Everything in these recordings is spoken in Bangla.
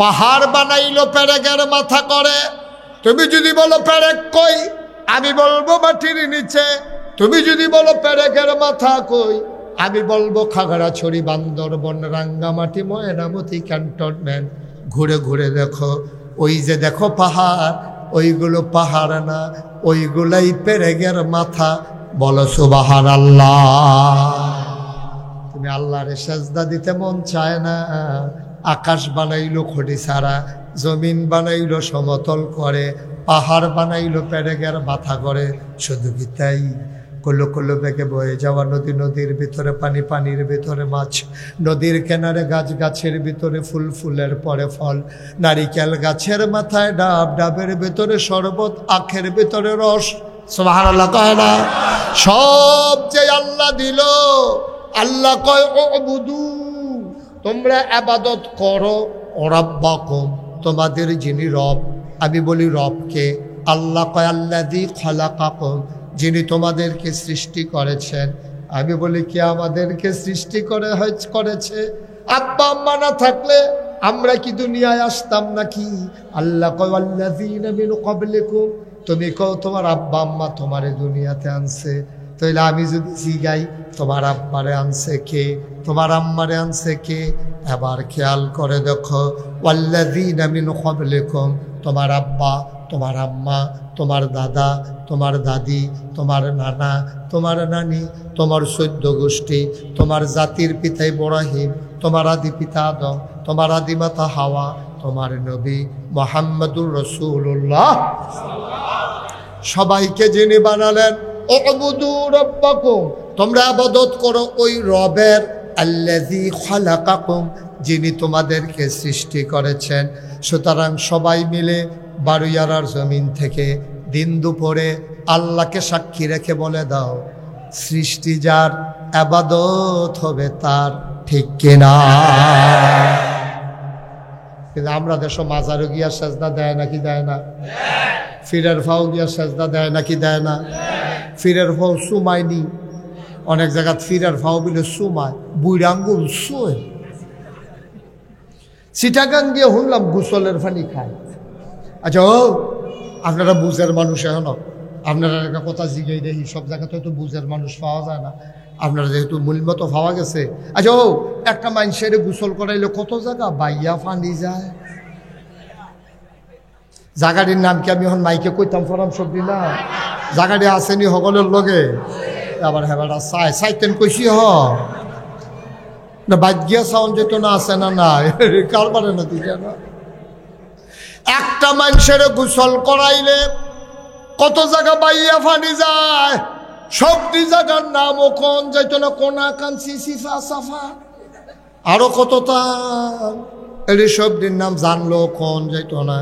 পাহাড় বানাইলো পেরেকের মাথা করে। তুমি যদি বলো পেরেক কই, আমি বলবো মাটির নিচে। তুমি যদি বলো পেরেকের মাথা কই, আমি বলবো খাগড়াছড়ি, বান্দরবন, রাঙ্গামাটি, ময়নামতি, ক্যান্টনমেন্ট। ঘুরে ঘুরে দেখো, ওই যে দেখো পাহাড়, ওইগুলো পাহাড় না, ওইগুলাই পেরেকের মাথা। বলো সুবহানাল্লাহ। তুমি আল্লাহরে সেজদা দিতে মন চায় না? আকাশ বানাইলো খড়ি ছাড়া, জমিন বানাইলো সমতল করে, পাহাড় বানাইলো পেরেকের মাথা করে। শুধু কি তাই? কলো কলো বেগে বয়ে যাওয়া নদী, নদীর ভিতরে পানি, পানির ভিতরে মাছ, নদীর কিনারে গাছ, গাছের ভিতরে ফুল, ফুলের পরে ফল, নারিকেল গাছের মাথায় ডাব, ডাবের ভিতরে শরবত, আখের ভিতরে রস। সুবহানাল্লাহ কয় না? সব যে আল্লাহ দিল। আল্লাহ কয় উবুদু, তোমরা ইবাদত করো, রাব্বাকুম, তোমাদের যিনি রব। আমি বলি রবকে? আল্লাহ কয় আল্লাযী খালাকাকুম, যিনি তোমাদেরকে সৃষ্টি করেছেন। আমি বলি কি আমাদেরকে সৃষ্টি করেছে? আব্বা আম্মা না থাকলে আমরা কি দুনিয়ায় আসতাম নাকি? আল্লাহ কয় আল্লাযীনা মিন ক্বাবলিকুম, তুমি কও তোমার আব্বা আম্মা তোমারে দুনিয়াতে আনছে। তাইলে আমি যদি জিগাই তোমার আব্বারে আনছে কে, তোমার আম্মারে আনছে কে? এবার খেয়াল করে দেখো, ওয়াল্লাযীনা মিন ক্বাবলিকুম, তোমার আব্বা, তোমার আম্মা, তোমার দাদা, তোমার দাদি, তোমার নানা, তোমার নানি, তোমার 14 গোষ্ঠী, তোমার জাতির পিতা ইব্রাহিম, তোমার আদি পিতা আদম, তোমার আদি মাতা হাওয়া, তোমার নবী মুহাম্মদুর রাসূলুল্লাহ, সবাইকে যিনি বানালেন, উবুদু রাব্বাকুম, তোমরা ইবাদত করো ওই রবের, আল্লাযী খালাকাকুম, যিনি তোমাদেরকে সৃষ্টি করেছেন। সুতরাং সবাই মিলে বারুইয়ারার জমিন থেকে দিন দুপুরে আল্লাহকে সাক্ষী রেখে বলে দাও, সৃষ্টি যার, ইবাদত হবে তার। ঠিক কিনা? কিন্তু আমরা দেশ মাজারও গিয়া সেজদা দেয় নাকি দেয় না? ফিরের ফাও গিয়া সেজদা দেয় নাকি দেয় না? ফিরের ফাও সুমায়নি, অনেক জায়গাত ফিরের ফাও বলে সুমায়, বুড়ি আঙ্গুল শুয়ে। চিটাগাং গিয়ে শুনলাম গোসলের পানি খায়। আচ্ছা ও আপনারা বুঝের মানুষ, এখন আপনারা একটা কথা জিগাই দেখি, সব জায়গাতে তো বুঝের মানুষ পাওয়া যায় না, আপনারা যেহেতু মূল্যমতো পাওয়া গেছে। আচ্ছা ও একটা মানুষের গোসল করাইলে কত জায়গা বাইয়া পানি যায়? জায়গাটির নাম কি আমি এখন মাইকে কইতাম ফরাম সবজি না? জায়গাটি আসেনি সকলের লগে? আবার হ্যাঁ সাইতেন কইসি হ না, বাদ গিয়া সাউন্ড যেত না, আছে না? না কারবারে না তুই জানা। একটা মানুষের গোসল করাইলে কত জায়গা বাইয়া ফানি যায়? সবটি জায়গার নাম ও কোন যাইতো না, কোনা কাঞ্চি, সিফা, সাফা, আরো কত তার, এই সবটির নাম জানলো কোন যাইতো না।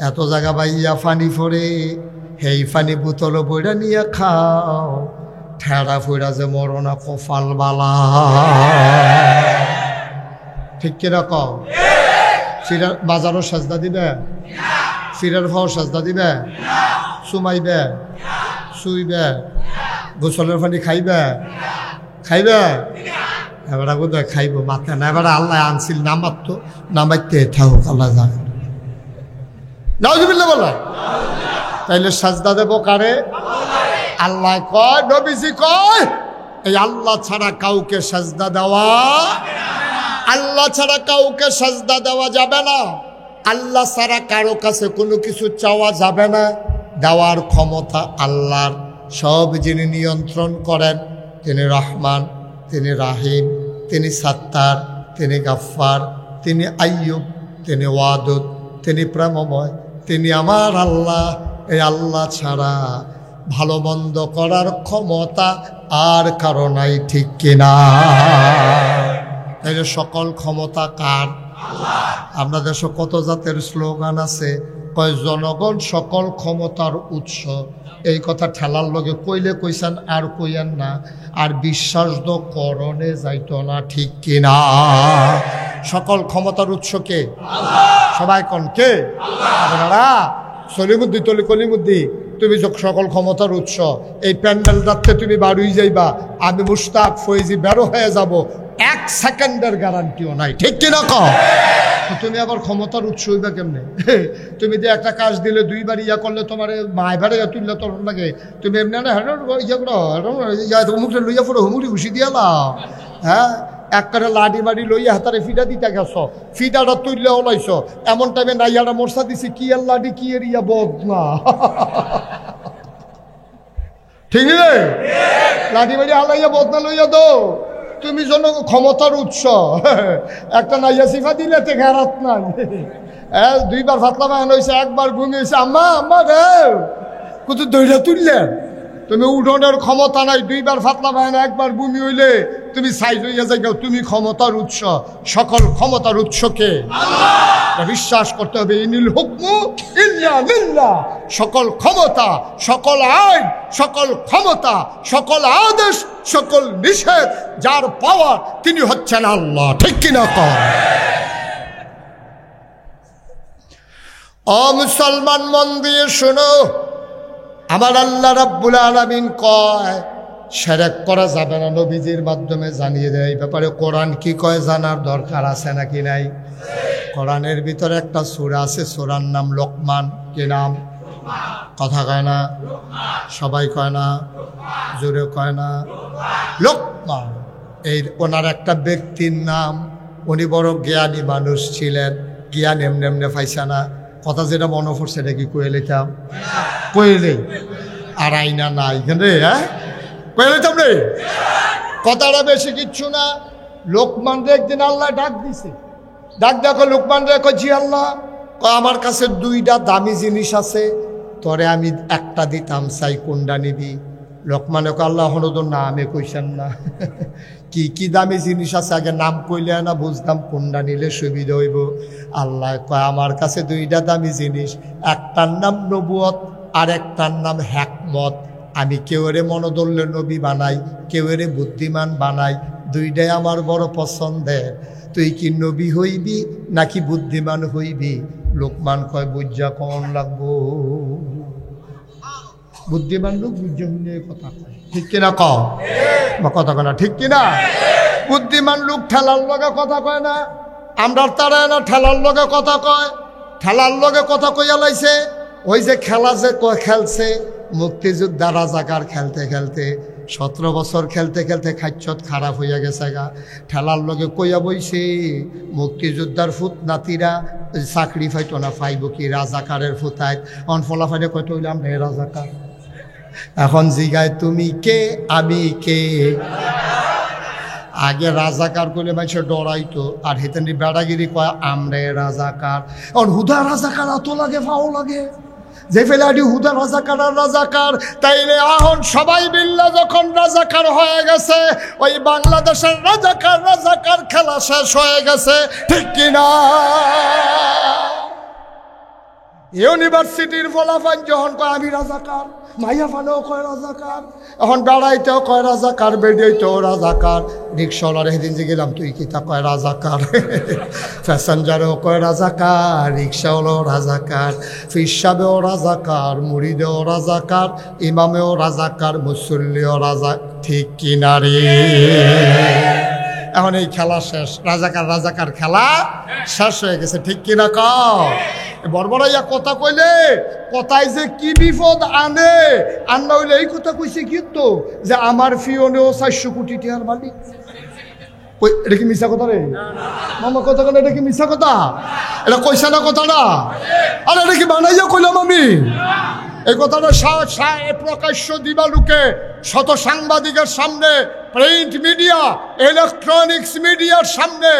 এত জায়গা বাইয়া ফানি ফরে, সেই ফানি বোতল বইরা নিয়ে খাও, ঠেড়া ফইরা যে মরনা কপাল বালা। ঠিক কিরকম? ফিরার বাজারও সাজদা দিবে, ফিরার ভাও সাজদা দিবে, সুমাইবে, শুইবে, গোসলের পানি খাইবে, খাইবে? এবার বোধ খাইব, মাথা না। এবার আল্লাহ আনছিল নামাত, নামাইতে থাকুক, আল্লাহ জানে। নাউজুবিল্লাহ বলো। তাইলে সাজদা দেব কারে? আল্লাহ কয়, নবীজি কয়, এই আল্লাহ ছাড়া কাউকে সাজদা দেওয়া, আল্লাহ ছাড়া কাউকে সাজদা দেওয়া যাবে না। আল্লাহ ছাড়া কারো কাছে কোনো কিছু চাওয়া যাবে না। দেওয়ার ক্ষমতা আল্লাহর। সব যিনি নিয়ন্ত্রণ করেন, তিনি রহমান, তিনি রাহিম, তিনি সাত্তার, তিনি গাফফার, তিনি আইয়ুব, তিনি ওয়াদুদ, তিনি প্রেমময়, তিনি আমার আল্লাহ। এই আল্লাহ ছাড়া ভালো মন্দ করার ক্ষমতা আর কারো নাই। ঠিক কিনা? এই যে সকল ক্ষমতা কার? আমরা দেশে কত জাতের স্লোগান আছে, কয় জনগণ সকল ক্ষমতার উৎস। এই কথা ঠেলার লগে কইলে কইসান আর কইয়ান না, আর বিশ্বাস তো করণে যাইতো না। ঠিক কিনা? সকল ক্ষমতার উৎস কে? সবাই কন কে? আপনারা সলিমুদ্দি তলি কলিমুদ্দি, তুমি সকল ক্ষমতার উৎস। এই প্যান্ডেল রাখতে তুমি বাড়ুই যাইবা, আমি মুশতাক ফয়েজি বেরো হয়ে যাব, 1 সেকেন্ডের গ্যারান্টিও নাই, ঠিক কিনা কও? তুমি আবার ক্ষমতার উৎস হইবা কেমনে? তুমি যে একটা কাজ দিলে 2 বার ইয়া করলে তোমার মায় ভাড়ে তুললে তোর লাগে, তুমি এমনি না ইয়া করো অমুকটা লইয়া পড়ো হুমুরি ঘুষি দিয়ালাও। হ্যাঁ, এক করে লাডি মাডি লইয়া হাতারে ফিটা দিতে গেছ, ফিটাটা তুললে ওলাইছ, এমন টাইমে নাইয়াটা মরসা দিছি কি এর লাডি কি এর ইয়া বদনা। ঠিক রে, লাঠি বাড়ি হালাইয়া বদনা লইয়া দো। তুমি জন্য ক্ষমতার উৎস, একটা নাইয়া সিফা দিলে তে ঘেরাত নাই। 2 বার ফাতলা বাহান হয়েছে, 1 বার ঘুমিয়েছে, আম্মা আম্মা রে কত দইটা তুললেন। তুমি উঠোনের ক্ষমতা নাই, 2 বার ফাতলা বাহান, 1 বার বমি হইলে তুমি সাইজ হইয়া যাই। তুমি ক্ষমতার উৎস, সকল ক্ষমতার উৎসকে বিশ্বাস করতে হবে। ইনিল হুকমু ইল্লা লিল্লাহ, সকল ক্ষমতা, সকল আইন, সকল ক্ষমতা, সকল আদেশ, সকল নিষেধ যার পাওয়ার তিনি হচ্ছেন আল্লাহ, ঠিক কিনা কর? ও মুসলমান, মন দিয়ে শোনো, আমার আল্লাহ রাব্বুল আলামিন কয় শিরক করা যাবে না, নবীজির মাধ্যমে জানিয়ে দেয়। এই ব্যাপারে কোরআন কি কয় জানার দরকার আছে নাকি নাই? কোরআনের ভিতরে একটা সূরা আছে, সূরার নাম লোকমান। কি নাম? কথা কয় না, সবাই কয় না, জোরে কয় না, লোকমান। এই ওনার একটা ব্যক্তির নাম, উনি বড় জ্ঞানী মানুষ ছিলেন। জ্ঞান এমনি এমনি পাইছে না, কথা যেটা মনে পড়ছে এটা কি কয়ে লিতাম? কইলে আর আইনা নাই এখানে, হ্যাঁ কয়ে লিতাম রে, কথাটা বেশি কিচ্ছু না। লোকমান রে একদিন আল্লাহ ডাক দিছে, ডাক দেখো লোকমান রে, জি আল্লাহ, আমার কাছে 2টা দামি জিনিস আছে, তোরে আমি একটা দিতাম, চাই কোনটা নিবি? লোকমানে কয় আল্লাহ হলো না, আমি কইছেন না। কি কি দামি জিনিস আছে আগে নাম কইলে না বুঝতাম কোনটা নিলে সুবিধা হইব। আল্লাহ কয় আমার কাছে 2টা দামি জিনিস, একটার নাম নবুয়ত আর একটার নাম হিকমত। আমি কেউরে মনোদল্য নবী বানাই, কেউরে বুদ্ধিমান বানাই, 2টাই আমার বড় পছন্দের। তুই কি নবী হইবি নাকি বুদ্ধিমান হইবি? লোকমান কয় বুঝা কম লাগবো, বুদ্ধিমান লোক বুঝে শুনে কথা কয়, ঠিক কিনা কও? কথা কয় না, ঠিক কিনা? বুদ্ধিমান লোক ঠেলার লগে কথা কয় না, আমরা তারা না ঠেলার লগে কথা কয়। ঠেলার লগে কথা কইয়া লাইছে, ওই যে খেলা যে খেলছে মুক্তিযোদ্ধা রাজাকার, খেলতে খেলতে 17 বছর খেলতে খেলতে খাচ্ছত খারাপ হইয়া গেছে গা। ঠেলার লগে কইয়া বইছে মুক্তিযোদ্ধার ফুত নাতিরা চাকরি পাইতো না, পাইব কি রাজাকারের ফুতায়। অন ফলাফাইলে কয়তো হইলাম রে রাজাকার। এখন জিগায় তুমি কে আমি কে? আগে রাজাকার করলে মানুষ ডরাইতো, আর হেতেন বেড়াগিরি কয় আমরে রাজাকার। এখন হুদা রাজাকার এত লাগে, ফাও লাগে যে ফেলাডি হুদা রাজাকার আর রাজাকার। তাইলে এখন সবাই মিল্লা যখন রাজাকার হয়ে গেছে, ওই বাংলাদেশের রাজাকার রাজাকার খেলা শেষ হয়ে গেছে, ঠিক কিনা? ইউনিভার্সিটির ফলাফল যখন কয় আমি রাজাকার, মাইয়া ফানেও কয় রাজাকার, এখন বেড়াইতেও কয় রাজাকার, বেড়াইতেও রাজাকার। রিক্সাওয়ালার সেদিন যে গেলাম তুই কি তা কয় রাজাকার, প্যাসেঞ্জারও কয় রাজাকার, রিক্সাওয়ালাও রাজাকার, ফিরসাবেও রাজাকার, মুরিদেও রাজাকার, ইমামেও রাজাকার, মুসল্লিও রাজা, ঠিক কিনারে? এখন এই খেলা শেষ, রাজাকার রাজাকার খেলা শেষ হয়ে গেছে, ঠিক কিনা কও? বড়বড়াইয়া কথা কইলে কথায় যে কি বিপদ আনে, আর না হইলে এই কথা কইছে কিন্তু যে আমার ফিওনেও 400 কোটি টাকার মালিক। এটা কি মিশা কথা রে মামা? কথা কেন, এটা কি মিশা কথা? এটা কইছে না কথাটা? আর এটা কি বানাইয়া কইলাম আমি? এই কথাটা প্রকাশ্য দিবালুকে শত সাংবাদিকের সামনে, প্রিন্ট মিডিয়া, ইলেকট্রনিক্স মিডিয়ার সামনে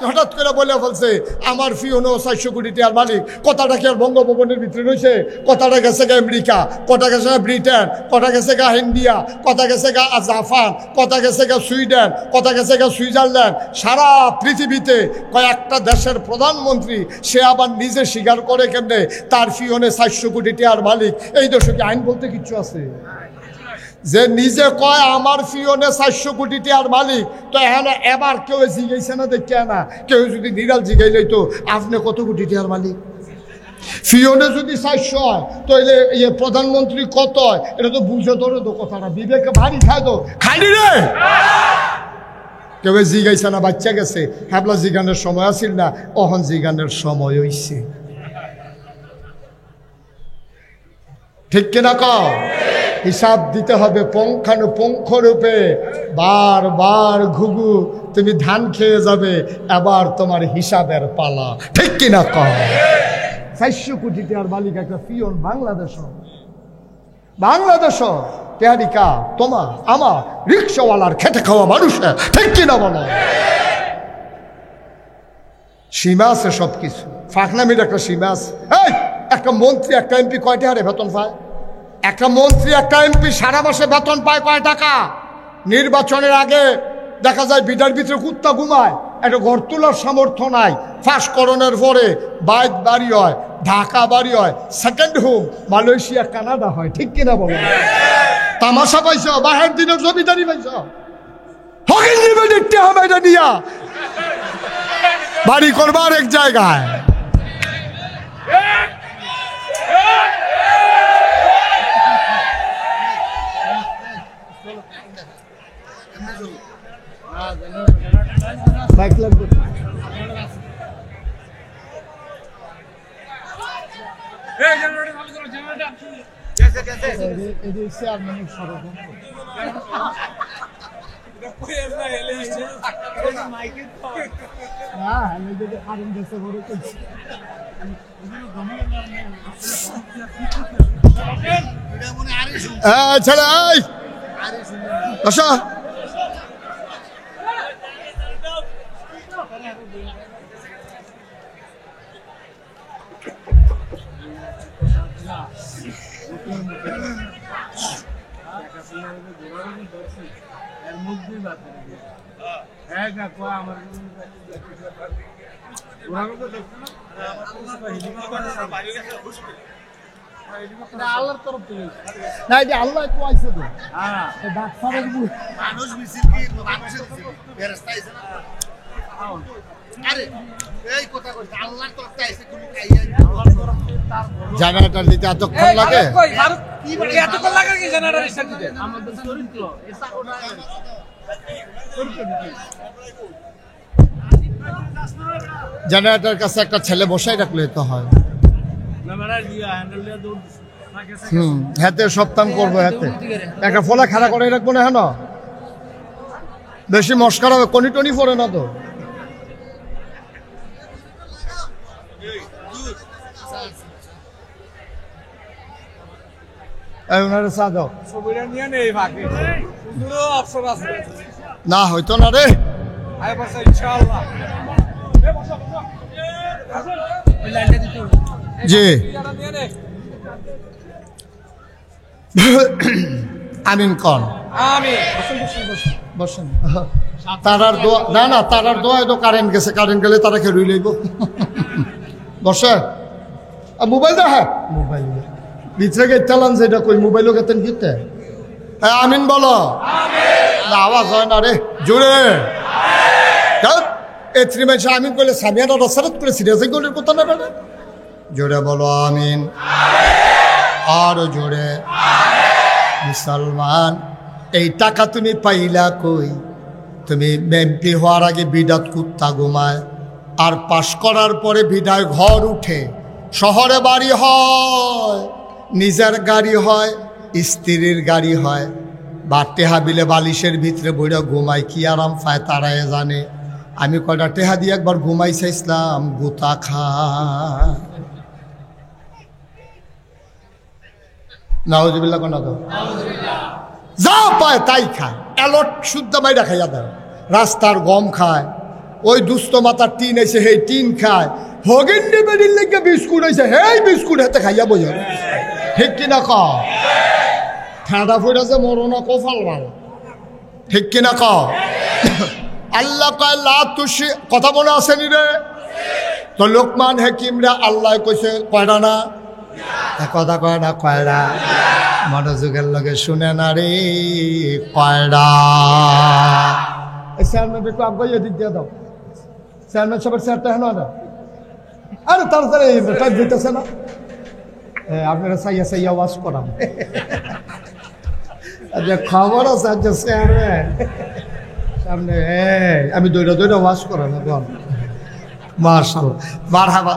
হঠাৎ করে বলে ফেলছে আমার ফিওনো 400 কোটি টাকার মালিক। কথাটা কি আর বঙ্গভবনের ভিতরে রয়েছে? কথাটা গেছে গা আমেরিকা, কথা গেছে গা ব্রিটেন, কথা গেছে গা ইন্ডিয়া, কথা গেছে গা জাপান, কথা গেছে গা সুইডেন, কথা গেছে গা সুইজারল্যান্ড। সারা পৃথিবীতে কয়েকটা দেশের প্রধানমন্ত্রী সে আবার নিজে স্বীকার করে কেমনে তার ফিওনে 400 কোটি টাকার মালিক। এই দেশে কি আইন বলতে কিচ্ছু আছে? যে নিজে কয় আমার ফিওনে 400 কোটি টাকার মালিক, তো এখানে এবার কেউ জিগাইছে না? দেখে না কেউ যদি নিরাল জিগাই লইতো আপনি কত কোটি টাকার মালিক? ফিওনে যদি 400 হয় তো প্রধানমন্ত্রী কত হয়? এটা তো বুঝে ধরে তো কথাটা, বিবেকে ভারী খায় তো খাইনি রে। কেউ জিগাইছে না বাচ্চা গেছে, হ্যাবলা জিগানের সময় আসিল না, অহন জিগানের সময় হইছে। ঠিক কিনা কও? হিসাব দিতে হবে পুঙ্খানুপুঙ্খ রূপে। বারবার ঘুঘু তুমি ধান খেয়ে যাবে, এবার তোমার হিসাবের পালা। ঠিক কিনা কও? 400 কোটি টাকার মালিক একটা পিয়ন বাংলাদেশ তেহারিকা তোমার আমার রিক্সাওয়ালার খেটে খাওয়া মানুষের। ঠিক কিনা বলো? সীমা আছে সবকিছু, ফাঁকনামির একটা সীমা আছে। এই একটা মন্ত্রী একটা এমপি কয়টা হারে বেতন পায়? একটা মন্ত্রী একটা এমপি সারা মাসে বেতন পায় কয় টাকা? নির্বাচনের আগে দেখা যায় বিডার ভিতরে কুত্তা ঘুমায়, একটা ঘর তোলার সামর্থ্য নাই। ফাঁসকরণের পরে বাইক বাড়ি হয়, ঢাকা বাড়ি হয়, সেকেন্ড হোম মালয়েশিয়া কানাডা হয়। ঠিক কিনা বলো? তামাশা পাইছ? বাহের দিনের জমিদারি পাইছ? দিয়া বাড়ি করবার এক জায়গায়। বাইক লাগবে। ছেলে আসা আল্লাহর তরফ থেকে না, এটা আল্লাহ একটু আইছে তো। ডাক্তারের মানুষ মিছিল কি মানুষের ফেরেশতা আইছে না? আরে এই কথা কইছ আল্লাহর তরফ থেকে আইছে, কোন কাইয়া আল্লাহর তরফ থেকে তার জেনারেটর দিতে এতক্ষণ লাগে? কই ফারুক কি বলে এতক্ষণ লাগে কি জেনারেটর স্টার্ট দিতে? আমাদের চরিত্র এটা ওটা জেনারেটর কাছে একটা ছেলে বসাই রাখলে তো হয়। হাতে সপ্তাহ করবো, হাতে একটা ফলা খাড়া করে রাখবো না। হ্যাঁ বেশি মস্কার হবে, কনি টনি পড়ে না তো। না হয়তো না রে, জি আমিন কন বসেন। তারার দোয়া না না, তারার দোয়া তো কারেন্ট গেছে, কারেন্ট গেলে তারা খেয়ে রুই লইব। বসে মোবাইল দেখা, মোবাইল ভিতরে গেতালাম যেটা কই মোবাইলও গেতেন গিতে। হ্যাঁ আমিন বলো। আওয়াজ হয় না রে, জোরে এত্রি মানুষ আমিন করলে সামিয়াটা রসারত করে সিরিয়াস গোলের কথা না বেটা। জোরে বলো আমিন, আরো জোরে। মুসলমান এই টাকা তুমি পাইলা কই? তুমি এমপি হওয়ার আগে বিডাত কুত্তা ঘুমায়, আর পাশ করার পরে বিদায় ঘর উঠে, শহরে বাড়ি হয়, নিজের গাড়ি হয়, স্ত্রীর গাড়ি হয়, বা টেহা বিলে বালিশের ভিতরে বইরা ঘুমায়, কি আরাম পায় তারাই জানে। আমি কয়টা টেহা দিয়ে একবার ঘুমাই চাইছিলাম, গুতা খা নাউজুবিল্লাহ কোন যা পায় তাই খায়, অ্যালট শুদ্ধ বাইরা খাইয়া দেয়, রাস্তার গম খায়, ওই দুস্থ মাথার টিন এসে সেই টিন খায়, হগেন্ডি বেডির লেগে বিস্কুট হয়েছে সেই বিস্কুট হাতে খাইয়া বোঝা। ঠিক কিনা ক? ঠান্ডা ফুটেছে মরনা কফাল ভাল। ঠিক কিনা ক? আল্লাহ কয় লা তুশি, কথা মনে আসেনি রে? তো লোকমান হাকিমরা আল্লাহ কইছে কয়টা না, কথা কয় না, কয়টা? মনোযোগের লগে শুনে না রে, কয়টা? চেয়ারম্যান একটু আগে দিক দিয়ে দাও, চেয়ারম্যান সবার চেয়ারটা হেন না। আরে তাড়াতাড়ি টাইম দিতেছে না, আপনারা চাইয়া চাইয়া ওয়াশ করাম। খবর আছে চেয়ারম্যান সামনে আমি দৌড়া দৌড়া ওয়াশ করা না বল মাশাআল্লাহ মারহাবা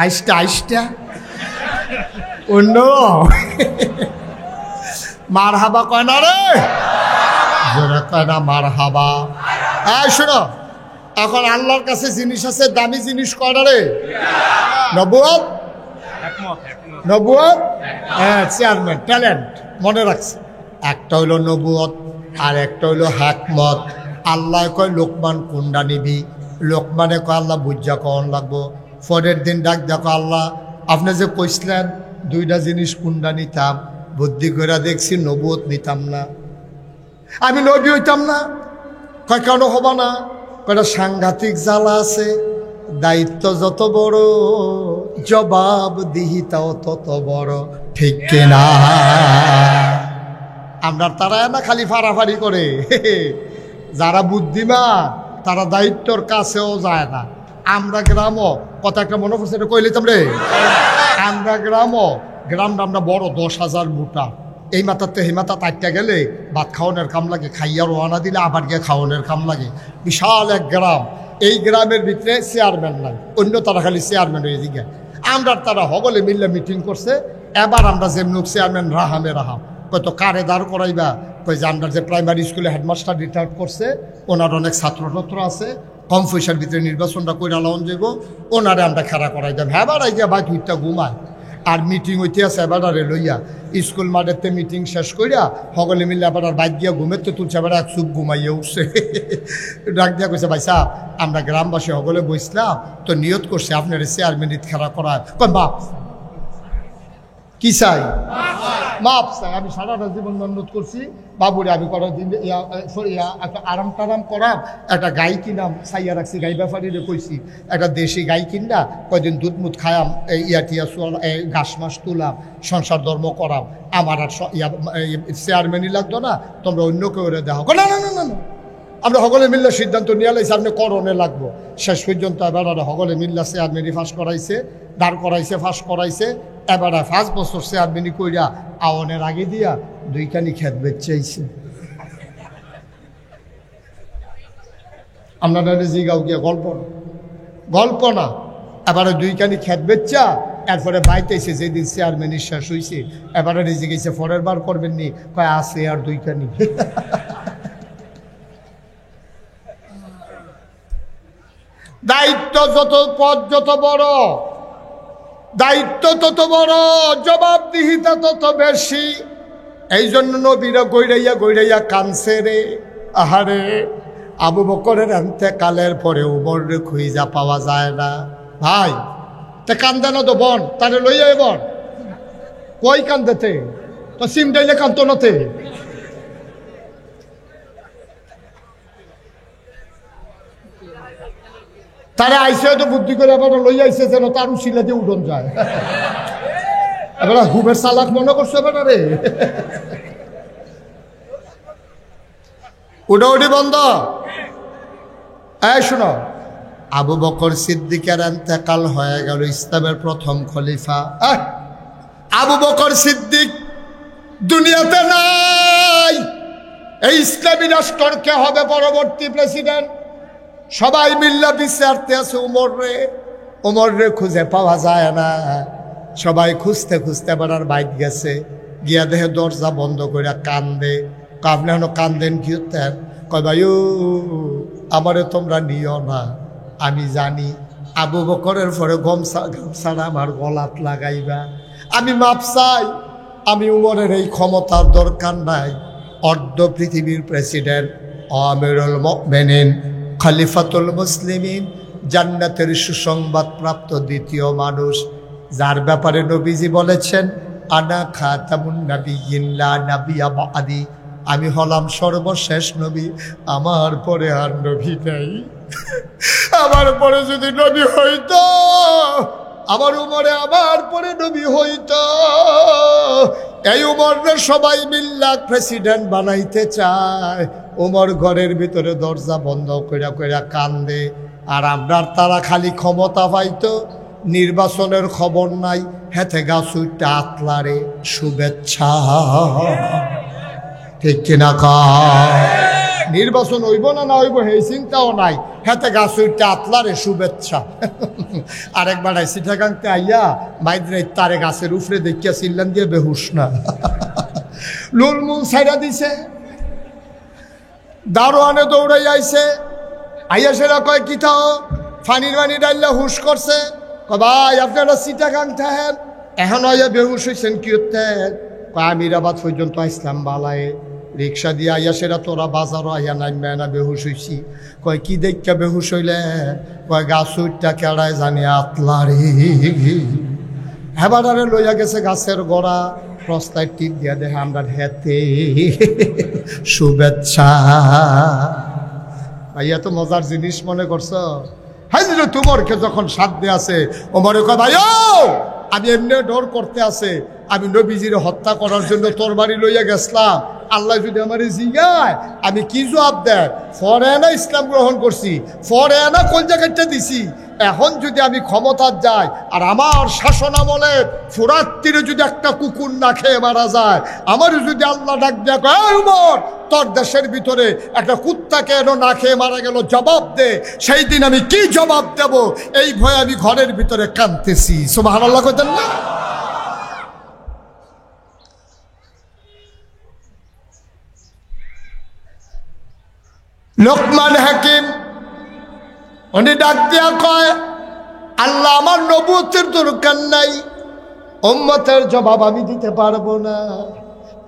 আইসটা আইসটা অন্য মারহাবা কয় না রে জোরে কয় না মারহাবা। এই শোনো এখন আল্লাহর কাছে জিনিস আছে দামি জিনিস কয়টা রে নবুয়ত নবুয়ত হ্যাঁ চেয়ারম্যান ট্যালেন্ট মনে রাখছে একটা হইলো নবুয়ত আর একটা হইলো হিকমত। আল্লাহ কয় লোকমান কোনটা নিবি লোকমানে কয় আল্লাহ বুঝা কন লাগবো পরের দিন ডাক দেখো আল্লাহ আপনি যে কইছিলেন দুইটা জিনিস কোনটা নিতাম বুদ্ধি করে দেখছি নবুয়ত নিতাম না আমি নবী হইতাম না কয় কেন হবা না কয়টা সাংঘাতিক জ্বালা আছে দায়িত্ব যত বড় জবাব দিহিতাও তত বড় ঠিক কিনা আমরা তারা না খালি ফাড়াফাড়ি করে যারা বুদ্ধিমান তারা দায়িত্বর কাছেও যায় না। আমরা গ্রামও কত একটা মনে করছে এটা কইলে তোমরে আমরা গ্রামটা আমরা বড় 10,000 মোটা এই মাথাতে এই মাথা তাইটা গেলে ভাত খাওয়ানোর কাম লাগে খাইয়া রোয়ানা দিলে আবার গিয়ে খাওয়ানোর কাম লাগে বিশাল এক গ্রাম এই গ্রামের ভিতরে চেয়ারম্যান নাই অন্য তারা খালি চেয়ারম্যান হয়ে দিকে আমরা তারা হগলে মিললে মিটিং করছে এবার আমরা যেমন চেয়ারম্যান রাহামে রাহাম কত কারে দাঁড় করাইবা কই যে আমরা যে প্রাইমারি স্কুলে হেডমাস্টার রিটায়ার করছে ওনার অনেক ছাত্রছাত্র আছে কম পয়সার ভিতরে নির্বাচনটা কইরা লাউন যাব ওনারে আমরা খেলা করাই দেব হ্যাঁ বাড়াই গিয়া ভাই তুইটা ঘুমায় আর মিটিং হইতে আছে এবারে লইয়া স্কুল মাঠেতে মিটিং শেষ কইরা সকলে মিলে আবার বাইক গিয়া ঘুমেতে তুলছে এবার এক চুপ ঘুমাইয়ে উঠছে ডাক দিয়া কইছে ভাই সাহেব আমরা গ্রামবাসী সকলে বসলাম তো নিয়ত করছে আপনার চেয়ারম্যানিত খেলা করার কই বাপ কি চাই মাপ চাই আমি সারাটা জীবন অনুরোধ করছি বাবুরে আমি করার দিন একটা আরাম টারাম করাম একটা গাই কিনাম চাইয়া রাখছি গাই ব্যাপারীরে কইছি একটা দেশি গাই কিনা কয়দিন দুধ মুধ খায়াম টিয়া ঘাস মাস তুলাম সংসার ধর্ম করাম আমার আর চেয়ারম্যানই লাগতো না তোমরা অন্য কেউ দেখো না না না না না আমরা সকলে মিললে সিদ্ধান্ত নিয়ে লাইছি আপনি করণে লাগবো শেষ পর্যন্ত এবার সকলে মিল্লা চেয়ারম্যানই ফাঁস করাইছে দাঁড় করাইছে ফাঁস করাইছে এবার 5 বছর চেয়ারম্যানই কইরা আওয়ানের আগে দিয়া দুইখানি খেত বেচাইছে আমরা জিগাও গিয়া গল্প না এবারে দুইখানি খেত বেচা এরপরে বাইতেছে যেদিন চেয়ারম্যানই শেষ হয়েছে এবারে জিগেছে পরের বার করবেন নি কয় আছে আর দুইখানি দায়িত্ব যত পদ যত বড় দায়িত্ব তত বড় জবাবদিহিতা তত বেশি এই জন্য নবীরা গৈরাইয়া কানছে রে আহারে আবু বকরের ইন্তেকালের পরে উমরে খুঁজা পাওয়া যায় না ভাই তে কান্দে না তো বন তারে লইয়া বন কই কান্দেতে তো সিম ডাইলে কান্ত নতে তারা আইসে তো বুদ্ধি করে এবার লই আইসে যেন তার উচিলা দিয়ে উঠন যায় এবার হুবের চালাক মনে করছে এবার রে উডাউডি বন্ধ। এই শোনো আবু বকর সিদ্দিকের ইন্তেকাল হয়ে গেল ইসলামের প্রথম খলিফা আবু বকর সিদ্দিক দুনিয়াতে নাই এই ইসলামী রাষ্ট্রকে হবে পরবর্তী প্রেসিডেন্ট সবাই মিল্লা বিচারতে আছে উমর রে খুঁজে পাওয়া যায় না সবাই খুঁজতে খুঁজতে বেড়ার বাইক গেছে গিয়া দেহে দরজা বন্ধ করে কান্দে আপনি এখন কান্দেন কি হতেন কয় ভাই আমারে তোমরা নিও না আমি জানি আবু বকরের পরে গামছাড়া আমার গলাত লাগাইবা আমি মাপ চাই আমি উমরের এই ক্ষমতার দরকার নাই অর্ধ পৃথিবীর প্রেসিডেন্ট আমিরুল মুমিনিন খলিফাতুল মুসলিমিন জান্নাতের সুসংবাদ প্রাপ্ত দ্বিতীয় মানুষ যার ব্যাপারে নবীজি বলেছেন আনা খাতামুন নাবিয়্যিন লা নাবিয়্যা বাদি আমি হলাম সর্বশেষ নবী আমার পরে আর নবী নাই আমার পরে যদি নবী হইতো আমার উমরে আমার পরে নবী হইতো এই উমররে সবাই মিল্লা প্রেসিডেন্ট বানাইতে চায় উমর ঘরের ভিতরে দরজা বন্ধ কইরা কইরা কান্দে আর আপনার তারা খালি ক্ষমতা পাইতো নির্বাচনের খবর নাই হেতে গাছুইটা আতলারে শুভেচ্ছা ঠিক কিনা নির্বাচন হইব না না হইব সেই চিন্তাও নাই, হেতে গাছ উঠতে আতলারে শুভেচ্ছা। আরেকবার আইসি ঠেকাংতে আইয়া মাইদ্রে তারে গাছের উপরে দেখিয়া চিল্লান দিয়ে বেহুশ না। লুলমুল ছাইরা দিছে, দারোয়ানে দৌড়াই আইছে, আইয়া সেরা কয় কি থাও ফানির বানি ডাইল্লা হুশ করছে, ভাই আপনারা চিটাগাং থাকেন, এখন আইয়া বেহুশ হয়েছেন কি হতে? আমিরাবাদ পর্যন্ত ইসলাম বালায় রিক্সা দিয়ে আইয়া সেরা তোরা বাজারও আইয়া নামবে না, বেহুশ হইছি। কয় কি দেখা বেহুশ হইলে? কয় গাছ উঠটা কেড়ায় জানি আতলারে। হেবারে লইয়া গেছে গাছের গোড়া, প্রস্তায় টিপ দিয়া দেখে আমরা হেতে শুভেচ্ছা। ভাইয়া তো মজার জিনিস মনে করছো। হাজিরে তোমারকে যখন সাধ্যে আছে ওমরে কয় ভাই আমি এমনি ডর করতে আছে, আমি নবীজির হত্যা করার জন্য তোর বাড়ি লইয়া গেছিলাম, আল্লাহ যদি আমার জিগায় আমি কি জবাব দেয়? ফরেনা ইসলাম গ্রহণ করছি, ফরেনা কোন জায়গাটা দিছি, এখন যদি আমি ক্ষমতার যাই আর আমার শাসন আমলে ফুরাত তীরে যদি একটা কুকুর না খেয়ে মারা যায়, আমারও যদি আল্লাহ ডাক দেয়া কয় উমর তোর দেশের ভিতরে একটা কুত্তাকে এনো না খেয়ে মারা গেল, জবাব দে, সেই দিন আমি কি জবাব দেব? এই ভয়ে আমি ঘরের ভিতরে কাঁদতেছি। সুবহানাল্লাহ কইতেন না? লোকমান হাকিম উনি ডাক দিয়া কয় আল্লাহ আমার নবুয়তের দরকার নাই, উম্মতের জবাব আমি দিতে পারবো না,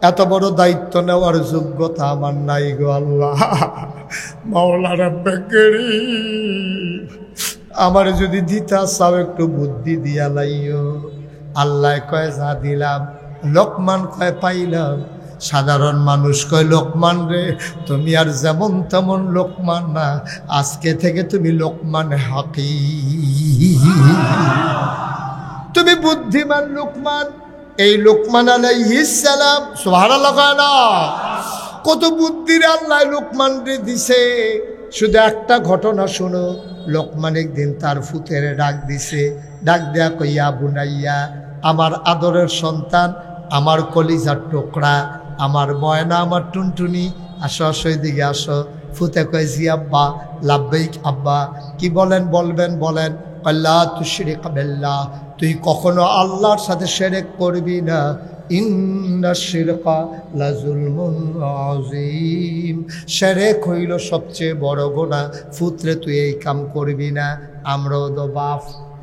এত বড় দায়িত্ব নেওয়ার যোগ্যতা আমার নাই গো আল্লাহ। মাওলা রাব্বে কারীম আমার যদি দিতা চাও একটু বুদ্ধি দিয়া লাইও। আল্লাহ কয় যা দিলাম। লোকমান কয় পাইলাম। সাধারণ মানুষ কয় লোকমান রে তুমি আর যেমন তেমন লোকমান না, আজকে থেকে তুমি লোকমান হাকিম, তুমি বুদ্ধিমান লোকমান। এই লোকমান আলাইহিস সালাম সুবহানাল্লাহ কয় না, কত বুদ্ধির আল্লাহ লোকমান রে দিছে। শুধু একটা ঘটনা শোনো, লোকমান একদিন তার ফুতেরে ডাক দিছে, ডাক দেয়া কইয়া বুনাইয়া আমার আদরের সন্তান, আমার কলিজার টুকরা, আমার ময়না, আমার টুনটুনি, আসো আসো এদিকে আসো। ফুতে কয় জি আব্বা। লাব্বাইক আব্বা। কি বলেন? বলবেন বলেন। আল্লাহ তুশরিক বিল্লাহ, তুই কখনো আল্লাহর সাথে শিরক করবি না। ইন্না শিরকা লাযুলমুন আযীম, শিরক হইল সবচেয়ে বড় গুনাহ। ফুতরে তুই এই কাম করবি না। আমরাও তো বাপ,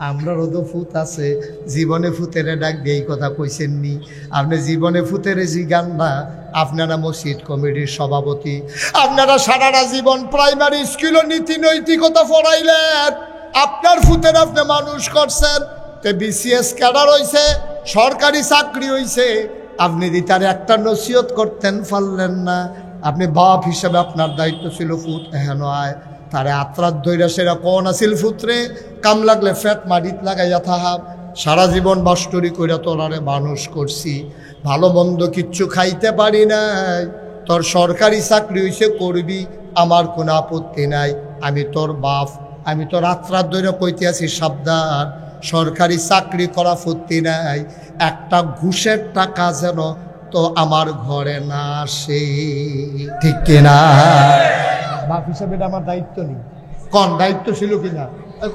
আমরারও তো ফুত আছে, জীবনে ফুতেরে ডাক দিয়ে এই কথা কইছেননি? আপনি জীবনে ফুতেরে জিগান না। আপনারা মসজিদ কমিটির সভাপতি, আপনারা সারাটা জীবন প্রাইমারি স্কুল নীতি নৈতিকতা পড়াইলেন, আপনার ফুতের আপনি মানুষ করছেন, তে বিসিএস ক্যাডার হইছে, সরকারি চাকরি হইছে, আপনি যদি তার একটা নসিহত করতেন পারলেন না। আপনি বাপ হিসাবে আপনার দায়িত্ব ছিল ফুত এহেন আয় তারে আত্রাত ধৈরা সেরা কোন আসিল ফুতরে, কাম লাগলে ফ্যাট মাটিত লাগাইয়া থাহাব। সারা জীবন বাস্টরি কইরা তোরারে মানুষ করছি, ভালো মন্দ কিচ্ছু খাইতে পারি নাই। তোর সরকারি চাকরি হইছে, করবি, আমার কোনো আপত্তি নাই। আমি তোর বাপ, আমি তোর আত্রাত ধৈরা কইতে আছি সাবধান, সরকারি চাকরি করা ফুর্তি নাই। একটা ঘুষের টাকা যেন তো আমার ঘরে না আসে, ঠিক কিনা? বাপ হিসাবে আমার দায়িত্ব নেই। কোন দায়িত্ব ছিল কিনা?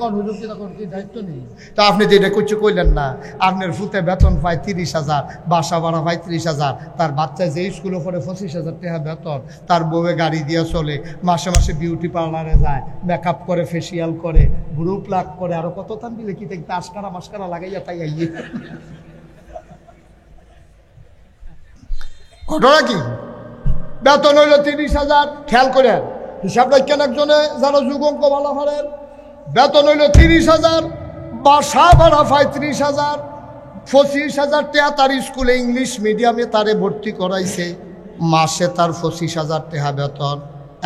কোন হুজুর কিনা কোন কি দায়িত্ব নেই? তা আপনি তো এটা কিছু কইলেন না। আপনার ফুতে বেতন পায় 30,000, বাসা ভাড়া পায় 30,000, তার বাচ্চা যে স্কুলে পড়ে 25,000 টাকা বেতন, তার বউয়ে গাড়ি দিয়ে চলে, মাসে মাসে বিউটি পার্লারে যায়, মেকআপ করে, ফেসিয়াল করে, ব্রু প্লাক করে, আরো কত তান দিলে কি দেখতে আশকারা মাস্কারা লাগাইয়া তাই আইয়ে। ঘটনা কি? বেতন হইল 30,000, খেয়াল করে হিসাব রাখেন একজনে যারা যুগঙ্ক ভালো পারেন। বেতন হইল 30,000, বাসা ভাড়া পায় 30,000, 25,000 টাকা তার স্কুলে ইংলিশ মিডিয়ামে তারে ভর্তি করাইছে, মাসে তার 25,000 টাকা বেতন।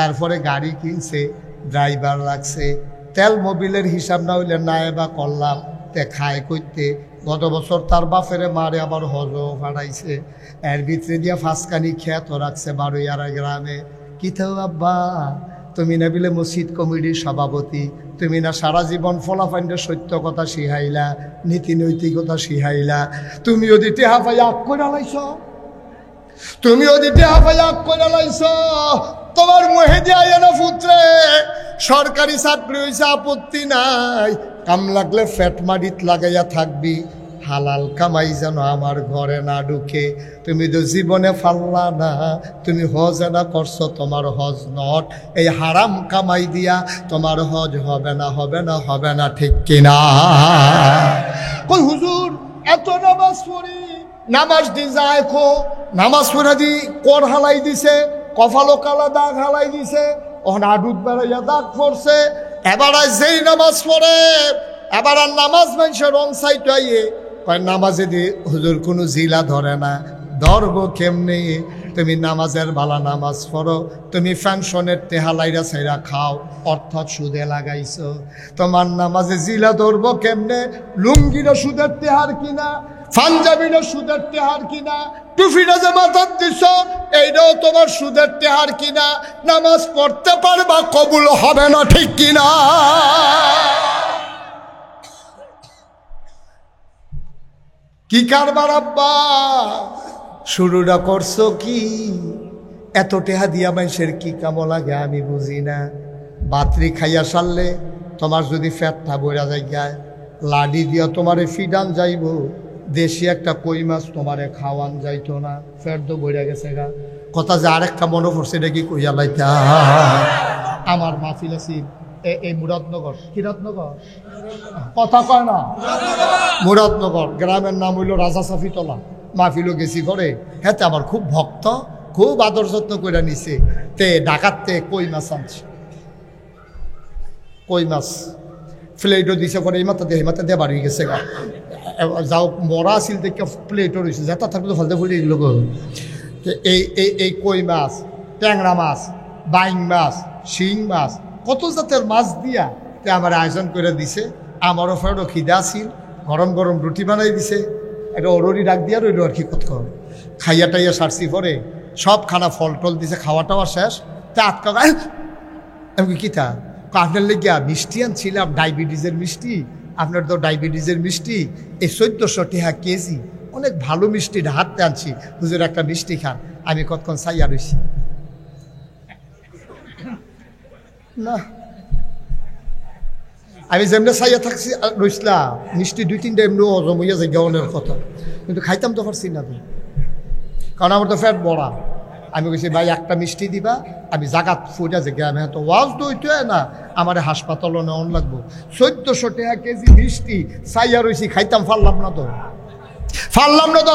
এরপরে গাড়ি কিনছে, ড্রাইভার রাখছে, তেল মোবিলের হিসাব না হইলে নায়েবা করলাম, তে খায় করতে। গত বছর তার বাপেরে মারে আবার হজও ফাটাইছে, এর ভিতরে দিয়া ফাঁসকানি খ্যাত রাখছে বারোয়ারা গ্রামে। কি থাও আব্বা, তুমি না বিলে মসজিদ কমিটির সভাপতি, তুমি না সারা জীবন ফলাফাইন্ডের সত্য কথা শিখাইলা, নীতি নৈতিকতা শিখাইলা, তুমি যদি টেহা পাই আগ করে লাইছ, তুমি যদি টেহা পাই আগ করে লাইছ, তোমার মেহেদি আয়ানা পুত্রে সরকারি চাকরি হয়েছে, আপত্তি নাই, কাম লাগলে ফ্যাট মারিত লাগাইয়া থাকবি, হালাল কামাই যেন আমার ঘরে না ঢুকে। তুমি তো জীবনে ফাল্লা না, তুমি হজ না করছো, তোমার হজ নট। এই হারাম কামাই দিয়া তোমার হজ হবে না, হবে না, হবে না, ঠিক কিনা? কই হুজুর এত নামাজ পড়ি, নামাজ দি যায় খো, নামাজ পড়া দি কর হালাই দিছে, কপালো কালা দাগ হালাই দিছে, ওখানে আডুত বেড়াইয়া দাগ পড়ছে। এবার যেই নামাজ পড়ে, এবার আর নামাজ মানুষের রং সাইড আইয়ে কয় নামাজে দি হুজুর কোনো জিলা ধরে না। ধরবো কেমনি? তুমি নামাজের বালা নামাজ পড়ো, তুমি ফ্যানশনের তেহালাইরা সাইরা খাও, অর্থাৎ সুদে লাগাইছো। তোমার নামাজে জিলা ধরবো কেমনে? লুঙ্গিরা সুদের তেহার কিনা, পাঞ্জাবিরা সুদের তেহার কিনা, টুফিটা যে মাথার দিছ এইটাও তোমার সুদের তেহার কিনা। নামাজ পড়তে পারবা, কবুল হবে না, ঠিক কিনা? কি কারবার আব্বা শুরুটা করছো কি? এত টেহা দিয়া মানুষের কি কাম লাগে আমি বুঝি না। বাতরি খাইয়া সারলে তোমার যদি ফ্যাটটা বইরা যায়, লাডি দিয়া তোমারে ফিডান যাইব, দেশি একটা কই মাছ তোমারে খাওয়ান যাইতো না, ফ্যাট তো বইরা গেছে গা। কথা যে আরেকটা মনে পড়ছে, এটা কি কইয়া লাইতা? আমার মাহফিল আছে এই মুরাদনগর, কিরাতনগর কথা কয় না, মুরাদনগর গ্রামের নাম হইল রাজা সাফিতলা। মাহফিলও গেছি করে, হ্যাঁ আমার খুব ভক্ত, খুব আদর যত্ন করে নিছে। তে ডাকাতে কই মাছ আনছে, কই মাছ প্লেটও দিছে করে, এই মাথা দিয়ে মাথা দিয়ে বাড়ি গেছে গা। যাও মরা আসিল দেখে প্লেটও রয়েছে, যেটা থাকলে তো ফালতে ফুলে এগুলো। এই কই মাছ, ট্যাংরা মাছ, বাইং মাছ, শিং মাছ, কত জাতের মাছ দিয়া তে আমার আয়োজন করে দিছে। আমারও ফেরো খিদা আসিল, গরম গরম রুটি বানাই দিছে, একটা অরুরি ডাক দিয়া রইল আর কি কত খাইয়া টাইয়া সারছি পরে সব খানা ফল টল দিছে, খাওয়া টাওয়া শেষ। তা আটকা আমি কি তা আপনার লেগিয়া মিষ্টি আনছিলাম, ডায়াবেটিসের মিষ্টি, আপনার তো ডায়াবেটিসের মিষ্টি, এই 1400 টাকা কেজি, অনেক ভালো মিষ্টি হাতে আনছি, হুজুর একটা মিষ্টি খান। আমি কতক্ষণ চাইয়া রইছি না, আমি যেমনি চাইয়া থাকছি রইসলাম, মিষ্টি 2-3টা এমনি হজম হইয়া যায় গেওয়ানের কথা, কিন্তু খাইতাম তো পারছি না তো, কারণ আমার তো ফ্যাট বড়া। আমি বলছি ভাই একটা মিষ্টি দিবা, আমি জাগাত ফুটা যে আমি তো ওয়াজ দইতে না, আমার হাসপাতালও নেওয়ান লাগবো। 1400 টাকা কেজি মিষ্টি চাইয়া রইছি, খাইতাম পারলাম না তো,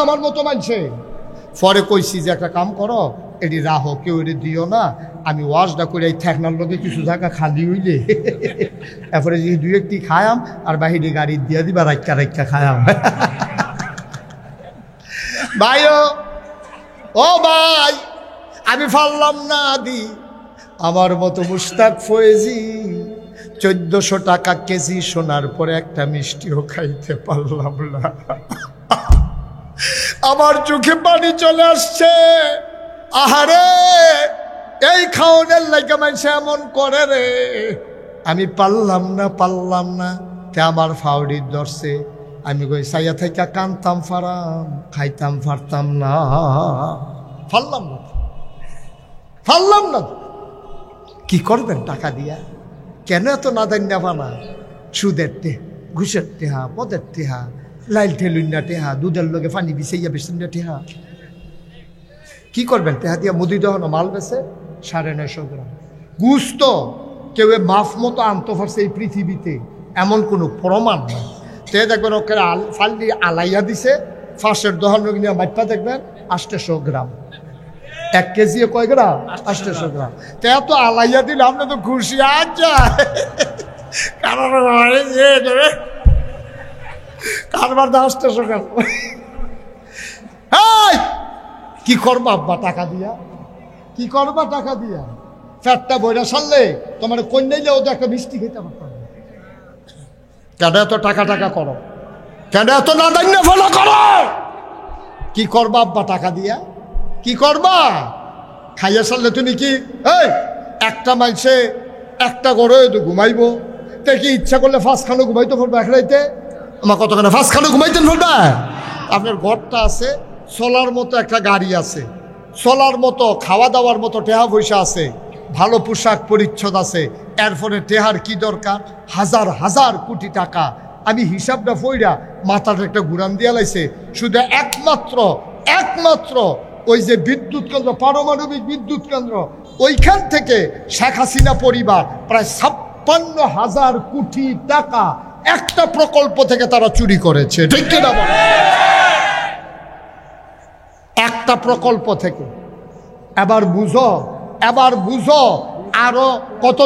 আমার মতো মানছে। পরে কইছি যে একটা কাম করো, এটি রাহো, কেউ এটি দিও না, আমি ওয়াজটা করে এই ঠেকনার লোকে কিছু জায়গা খালি হইলে এরপরে যদি 2-1টি খায়াম আর বাহিরে গাড়ি দিয়া দিবা, রাইকা রাইকা খায়াম। ভাই ও ভাই, আমি পারলাম না দি, আমার মতো মুশতাক ফয়েজি 1400 টাকা কেজি শোনার পরে একটা মিষ্টিও খাইতে পারলাম না। আমার চোখে পানি চলে আসছে। আহারে, এই খাওয়ানোর লাগে মানুষ এমন করে রে। আমি পারলাম না, তে আমার ফাউডির ধরছে। আমি কই সাইয়া থাইকা কানতাম ফারাম, খাইতাম পারতাম না, পারলাম না। কি করবেন টাকা দিয়া? কেন এত নাদান নেবা না? সুদের টেহা, ঘুষের টেহা, পদের টেহা, লাইল ঠেলুন্না টেহা, দুধের লগে পানি বিছাইয়া বেসুন্না টেহা। কি করবেন টেহা দিয়া? মুদি দহন মাল বেছে 950 গ্রাম গুস্ত কেউ মাফ মতো আনতে পারছে এই পৃথিবীতে, এমন কোনো প্রমাণ নাই। তে দেখবেন ওকে ফাল্লি আলাইয়া দিছে, ফাঁসের দহন নিয়ে মাইপা দেখবেন 800 গ্রাম। 1 কেজি কয় গ্রাম? 800 গ্রাম। তে এত আলাইয়া দিলে আপনি তো খুশি। আচ্ছা কারবার 800 গ্রাম। কি করবা আব্বা টাকা দিয়া? কি করবা টাকা দিয়া? ফ্যাটটা বইরা সারলে তোমার কন্যাইলে ওদের একটা মিষ্টি খেতে পারতাম। কেন এত টাকা করো? কেন এত নাদান্য ফলো করো? কি করবা আব্বা টাকা দিয়া? কি করবা? খাইয়া সারলে তুমি কি একটা মাইসে একটা গড়ে ঘুমাইবো, তে কি ইচ্ছা করলে 5 খানো ঘুমাইতে পারবো এক রাইতে? আমার কতখানে 5 খানো ঘুমাইতেন বলবা? আপনার ঘরটা আছে, চলার মতো একটা গাড়ি আছে, চলার মতো খাওয়া দাওয়ার মতো টেহা পয়সা আছে, ভালো পোশাক পরিচ্ছদ আছে, এরপরে টেহার কি দরকার, হাজার হাজার কোটি টাকা। আমি হিসাবটা ফইরা মাথাটা একটা ঘুরান দিয়া লাইছে। শুধু একমাত্র ওই যে বিদ্যুৎ কেন্দ্র, পারমাণবিক বিদ্যুৎ কেন্দ্র, ওইখান থেকে শেখ হাসিনা পরিবার প্রায় 56,000 কোটি টাকা একটা প্রকল্প থেকে তারা চুরি করেছে। ঠিক কিনা বল? একটা প্রকল্প থেকে। এবার বুঝো আরো কত,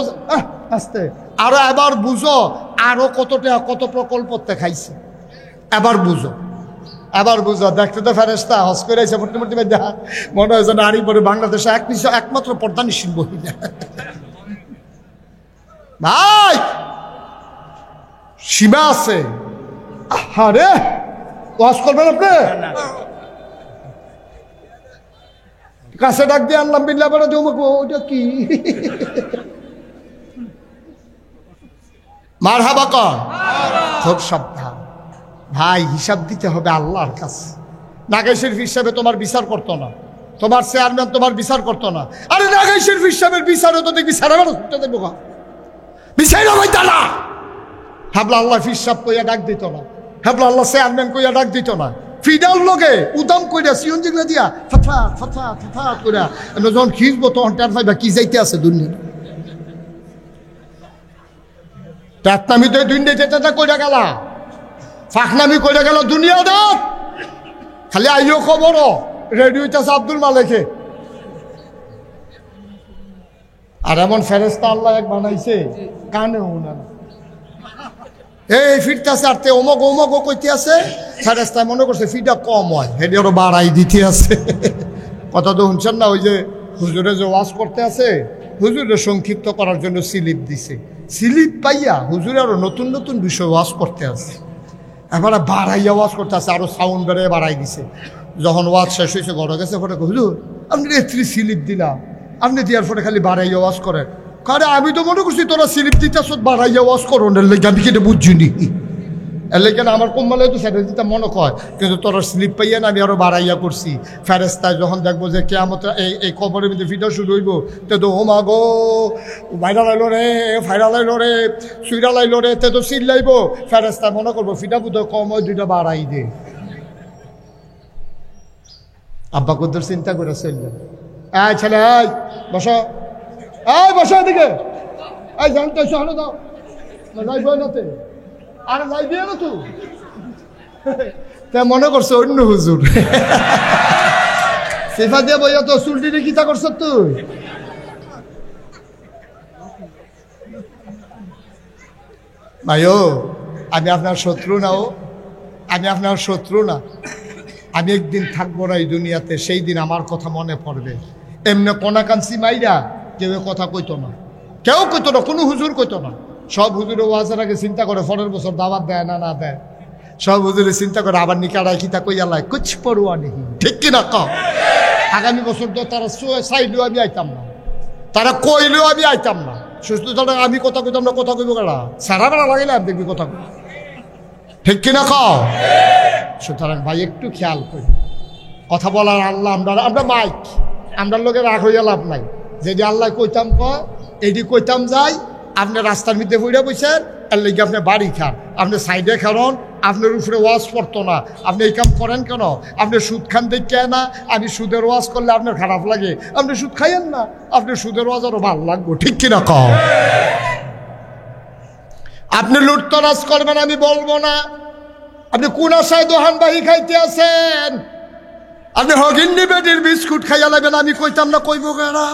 আস্তে, আরো এবার বুঝো আরো কত প্রকল্প খাইছে। এবার বুঝো দেখতে তো ফেরেশতা হজ করে এসে মোটামুটি মনে হয় যেন আরই পরে বাংলাদেশে একমাত্র পর্দানিসীন মহিলা। ভাই সীমা আছে। আরে ওয়াজ করবেন আপনি? কাছে ডাক দিয়ে আনলাম বিল্লা পরে ওটা কি মারহাবা কর। খুব সাবধান ভাই, হিসাব দিতে হবে আল্লাহর কাছে। নাগাই শরীফ হিসাবে তোমার বিচার করতো না, তোমার চেয়ারম্যান তোমার বিচার করতো না। আরে নাগাই শরীফ হিসাবের বিচারে তো দেখবি সারা দেবো বিচার না। হাবলা আল্লাহ হিসাব কইয়া ডাক দিত না, হাবলা আল্লাহ চেয়ারম্যান কইয়া ডাক দিত না। ফিডাল লগে উদাম কইরা সিয়ন জিগলা দিয়া ফাথা কইরা যখন খিঁচবো তখন টের পাইবা কি যাইতে আছে দুনিয়া। টাটনামি তো দুনিয়া যেতে কইরা গেলা, ফাঁকনামি কইরা গেল দুনিয়া দাঁত। খালি আইও খবর রেডিওতে আব্দুল মালেকে। আর এমন ফেরেশতা আল্লাহ এক বানাইছে কানেও না, এই ফিরতেছে আর অমক কইতে আছে। ফেরেশতায় মনে করছে ফিটা কম হয়, হেডি আরো বাড়াই দিতে আছে। কথা তো শুনছেন না? ওই যে হুজুরে যে ওয়াজ করতে আছে, হুজুরে সংক্ষিপ্ত করার জন্য স্লিপ দিছে। স্লিপ পাইয়া হুজুরে আরো নতুন নতুন বিষয় ওয়াজ করতে আছে। এবার বাড়াইয়া ওয়াজ করতে আছে, আরো সাউন্ড বেড়ে বাড়াই দিছে। যখন ওয়াজ শেষ হয়েছে ঘরে গেছে, ফটো হুজুর আপনি এত্রি স্লিপ দিলাম, আপনি দেওয়ার ফলে খালি বাড়াইয়া ওয়াজ করেন। কারণ আমি তো মনে করছি তোরা স্লিপ দিতেছ বাড়াইয়া ওয়াজ করো, আমি কেটে বুঝছিনি। এর লেগে আমার কম্মালে তো সেটা দিতে মনে কয়, কিন্তু তোরা স্লিপ পাইয়া না আমি আরো বাড়াইয়া করছি। ফেরেশতায় যখন দেখবো যে কেয়ামত এই কবরের মধ্যে ভিডিও শুরু হইব, তে তো ওমা গো ভাইরাল আইলো রে, ফাইরাল আইলো রে, সুইরাল আইলো রে, তে তো চিল্লাইব। ফেরেশতায় মনে করবো ফিটা বুধ কম হয়, দুইটা বাড়াই দে। আব্বা কদ্দুর চিন্তা করে চলবে। এই ছেলে এই বসো, এই বসো এদিকে, এই জানতে হলো দাও যাইব নাতে, আরে যাইবি না তুই। তা মনে করছো অন্য হুজুর সিফা দিয়ে বইয়া তো চুলটি কিতা করছ তুই। ভাইও আমি আপনার শত্রু না, আমি আপনার শত্রু না। আমি একদিন থাকবো না এই দুনিয়াতে, সেই দিন আমার কথা মনে পড়বে। এমনি কোনাকাঞ্চি মাইরা কেউ কথা কইতো না, কেউ কইতো না, কোনো হুজুর কইতো না। সব হুজুরে ওয়াজের আগে চিন্তা করে পরের বছর দাওয়াত দেয় না দেয়। সব হুজুরে চিন্তা করে আবার নিকাড়ায় কিতা কইয়া লাই, কুছ পড়ুয়া নেই। ঠিক কিনা কও? আগামী বছর তো তারা চাইলেও আমি আইতাম না, তারা কইলেও আমি আইতাম না। সুস্থ তারা আমি কথা কইতাম না, কথা কইব কেনা সারা বেড়া লাগাইলে আমি দেখবি কথা কই। ঠিক কিনা কও? সুতরাং ভাই একটু খেয়াল করি কথা বলার। আল্লাহ আমরা মাইক, আমরা লোকের রাগ হইয়া লাভ নাই। যেটি আল্লাহ কইতাম কয় এটি কইতাম যাই। আপনি রাস্তার মধ্যে বইরা বসেন, এর লেগে আপনি বাড়ি খান, আপনি সাইডে খান, আপনার উপরে ওয়াজ পড়তো না। আপনি এই কাম করেন কেন? আপনি সুদ খান দেখে না, আমি সুদের ওয়াজ করলে আপনার খারাপ লাগে, আপনি সুদ খাইয়েন না, আপনি সুদের ওয়াজ আরো ভালো লাগবো। ঠিক কিনা কও? আপনি লুটতরাজ করবেন আমি বলবো না। আপনি কোন আশায় দোহানবাহি খাইতে আছেন? আপনি হগিন্দি বেডির বিস্কুট খাইয়া লাগবেন, আমি কইতাম না, কইব কেনা?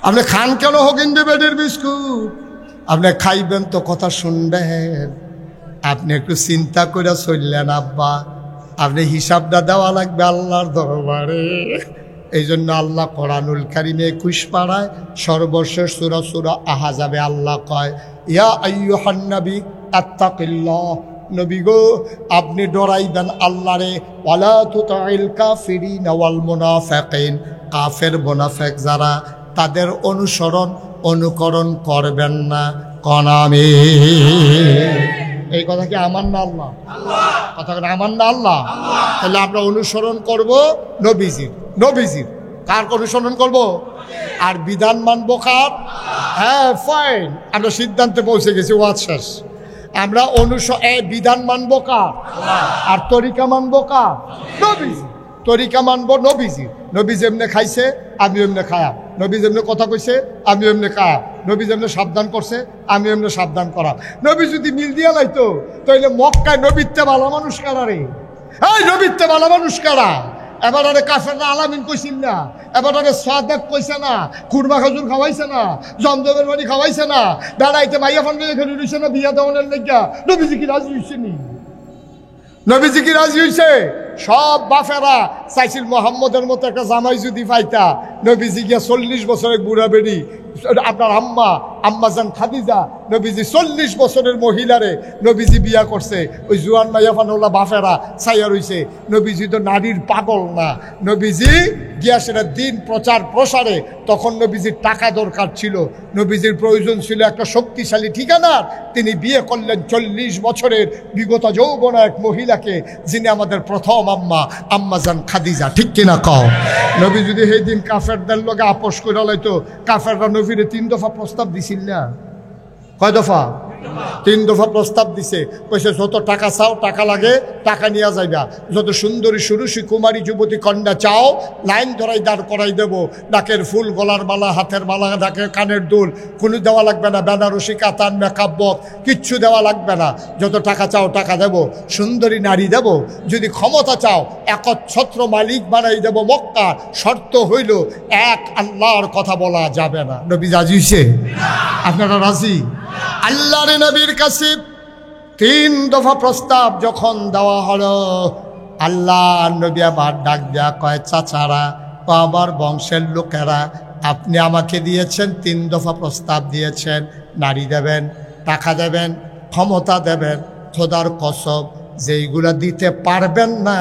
আপনি খান কেন হগিন্দি বেডির বিস্কুট? আপনি খাইবেন তো কথা শুনবেন। আপনি একটু চিন্তা করে চললেন আব্বা, আপনি হিসাবটা দেওয়া লাগবে আল্লাহর দরবারে। এই জন্য আল্লাহ কোরআনুল কারিমে 21 পারায় সর্বশেষ সূরা সূরা আহজাবে আল্লাহ কয়, ইয়া আইয়ুহান নবী আত্তাকিল্লাহ, নবী গো আপনি ডরাইবেন আল্লাহরে। ওয়ালা তুতিল কাফিরিন ওয়াল মুনাফিকিন, কাফের মুনাফিক যারা তাদের অনুকরণ করবেন না। কোন আমি এই কথা কি আমার না আল্লাহ? কথা আমার না আল্লাহ? তাহলে আমরা অনুসরণ করব নবীজির। কার অনুসরণ করব? আর বিধান মানবো কার? হ্যাঁ, ফাইন, আমরা সিদ্ধান্তে পৌঁছে গেছি, ওয়াজ শেষ। আমরা বিধান মানবো কার? আর তরিকা মানবো কার? নবীজি। তরিকা মানবো নবীজি। নবী যেমনে খাইছে আমি এমনি খায়া, নবী যেমনি কথা কইছে আমি এমনি খায়া, নবী যেমনি সাবধান করছে আমি এমনি সাবধান করা। নবী যদি মিল দিয়া লাইতো তাইলে মক্কায় নবীতে ভালো মানুষ কারা রে? এই নবীতে ভালো মানুষ কারা? এবার আরে কাফেররা আলামিন কইছিল না, এবার আরে সাদেক কইছে না, কুরবা খাজুর খাওয়াইছে না, জমজমের বাড়ি খাওয়াইছে না, বেড়াইতে মাইয়া ফান্ডে এখানে রইছে না বিয়া দেওয়ানের লেগা। নবীজি কি রাজি হইছে নি? নবীজি কি রাজি হইছে? সব বাফেরা চাইছিল মোহাম্মদের মতো একটা জামাই যদি পাইতা। নবীজি গিয়া 40 বছরের বুড়া বেড়ি, আপনার আম্মাজান খাদিজা, নবীজি 40 বছরের মহিলারে নবীজি বিয়া করছে। ওই জুয়ান মাইয়াফানোলা বাফেরা ছাইয়া রইছে। নবীজি তো নারীর পাগল না, নবীজি গিয়া সেটা দিন প্রচার প্রসারে। তখন নবীজির টাকা দরকার ছিল, নবীজির প্রয়োজন ছিল একটা শক্তিশালী ঠিকানার। তিনি বিয়ে করলেন 40 বছরের বিগত যৌবনা এক মহিলাকে, যিনি আমাদের প্রথম আম্মাজান খাদিজা। ঠিক কিনা কও? নবী যদি সেই দিন কাফেরদের লগে আপোষ করে লাইতো, কাফেররা নবীরে 3 দফা প্রস্তাব দিছিল না? কয় দফা? 3 দফা প্রস্তাব দিছে। কইছে যত টাকা চাও, টাকা লাগে টাকা নিয়ে যাইবা, যত সুন্দরী সুরুষী কুমারী যুবতী কন্যা চাও লাইন ধরাই দাঁড় করাই দেবো, ডাকের ফুল, গলার মালা, হাতের মালা, ডাকের কানের দুল কোনো দেওয়া লাগবে না, বেনারসি, কাতান, মেকআপ বক্স কিচ্ছু দেওয়া লাগবে না। যত টাকা চাও টাকা দেব, সুন্দরী নারী দেব, যদি ক্ষমতা চাও একচ্ছত্র মালিক বানাই দেব মক্কা। শর্ত হইল এক আল্লাহর কথা বলা যাবে না। নবী রাজি হইছে? আপনারা রাজি? আল্লাহর নবীর কাছে 3 দফা প্রস্তাব যখন দেওয়া হলো, আল্লাহ নবী আবার ডাক দেয়া কয়, চাচারা ও আমার বংশের লোকেরা, আপনি আমাকে দিয়েছেন 3 দফা প্রস্তাব দিয়েছেন, নারী দেবেন, টাকা দেবেন, ক্ষমতা দেবেন। খোদার কসম যেইগুলা দিতে পারবেন না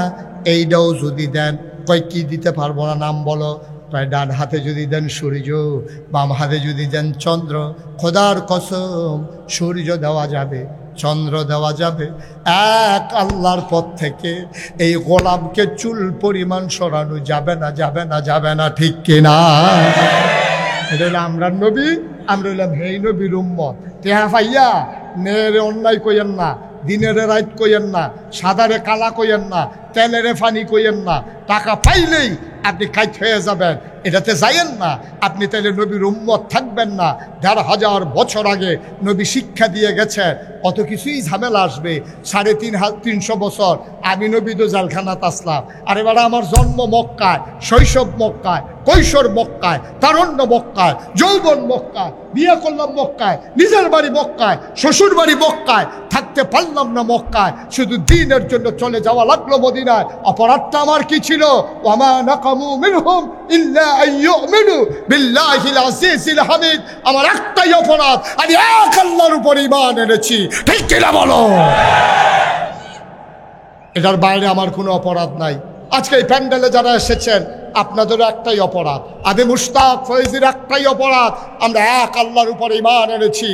এইটাও যদি দেন। কয় কি দিতে পারবো না? নাম বলো। ডান হাতে যদি দেন সূর্য, বাম হাতে যদি দেন চন্দ্র। খোদার কসম সূর্য দেওয়া যাবে, চন্দ্র দেওয়া যাবে, এক আল্লাহর পথ থেকে এই গোলামকে চুল পরিমাণ সরানো যাবে না, যাবে না, যাবে না। ঠিক কিনা? এটা হলো আমরা নবী, আমরা হইলাম হেই নবীর উম্মত। টেহা পাইয়া মেয়েরে অন্যায় কইয়েন না, দিনেরে রাইত কইয়েন না, সাদারে কালা কইয়েন না, তেলেরে ফানি কইয়েন না। টাকা পাইলেই আপনি কাইত হয়ে যাবেন, এটাতে যাইয়েন না। আপনি তাইলে নবীর উম্মত থাকবেন না। 1500 বছর আগে নবী শিক্ষা দিয়ে গেছে, কত কিছুই ঝামেলা আসবে। 350 বছর আমি নবী তো জেলখানাত আসলাম। আর এবার আমার জন্ম মক্কায়, শৈশব মক্কায়, কৈশোর মক্কায়, তারুণ্য মক্কায়, যৌবন মক্কায়, বিয়ে করলাম মক্কায়, নিজের বাড়ি মক্কায়, শ্বশুর বাড়ি মক্কায়, থাকতে পারলাম না মক্কায়, শুধু দিনের জন্য চলে যাওয়া লাগলো মদিনায়। অপরাধটা আমার কি ছিল? ওয়ামা নাকামু মিনহুম ইল্লা আইয়ুমিনু বিল্লাহিল আজিজিল হামিদ। আমার একটাই অপরাধ, আমি এক আল্লাহর উপর ঈমান এনেছি। ঠিক কিনা বলো? এটার বাইরে আমার কোনো অপরাধ নাই। আজকে এই প্যান্ডেলে যারা এসেছেন আপনাদেরও একটাই অপরাধ, আমি মুশতাক ফয়েজির একটাই অপরাধ, আমরা এক আল্লাহর উপর ঈমান এনেছি।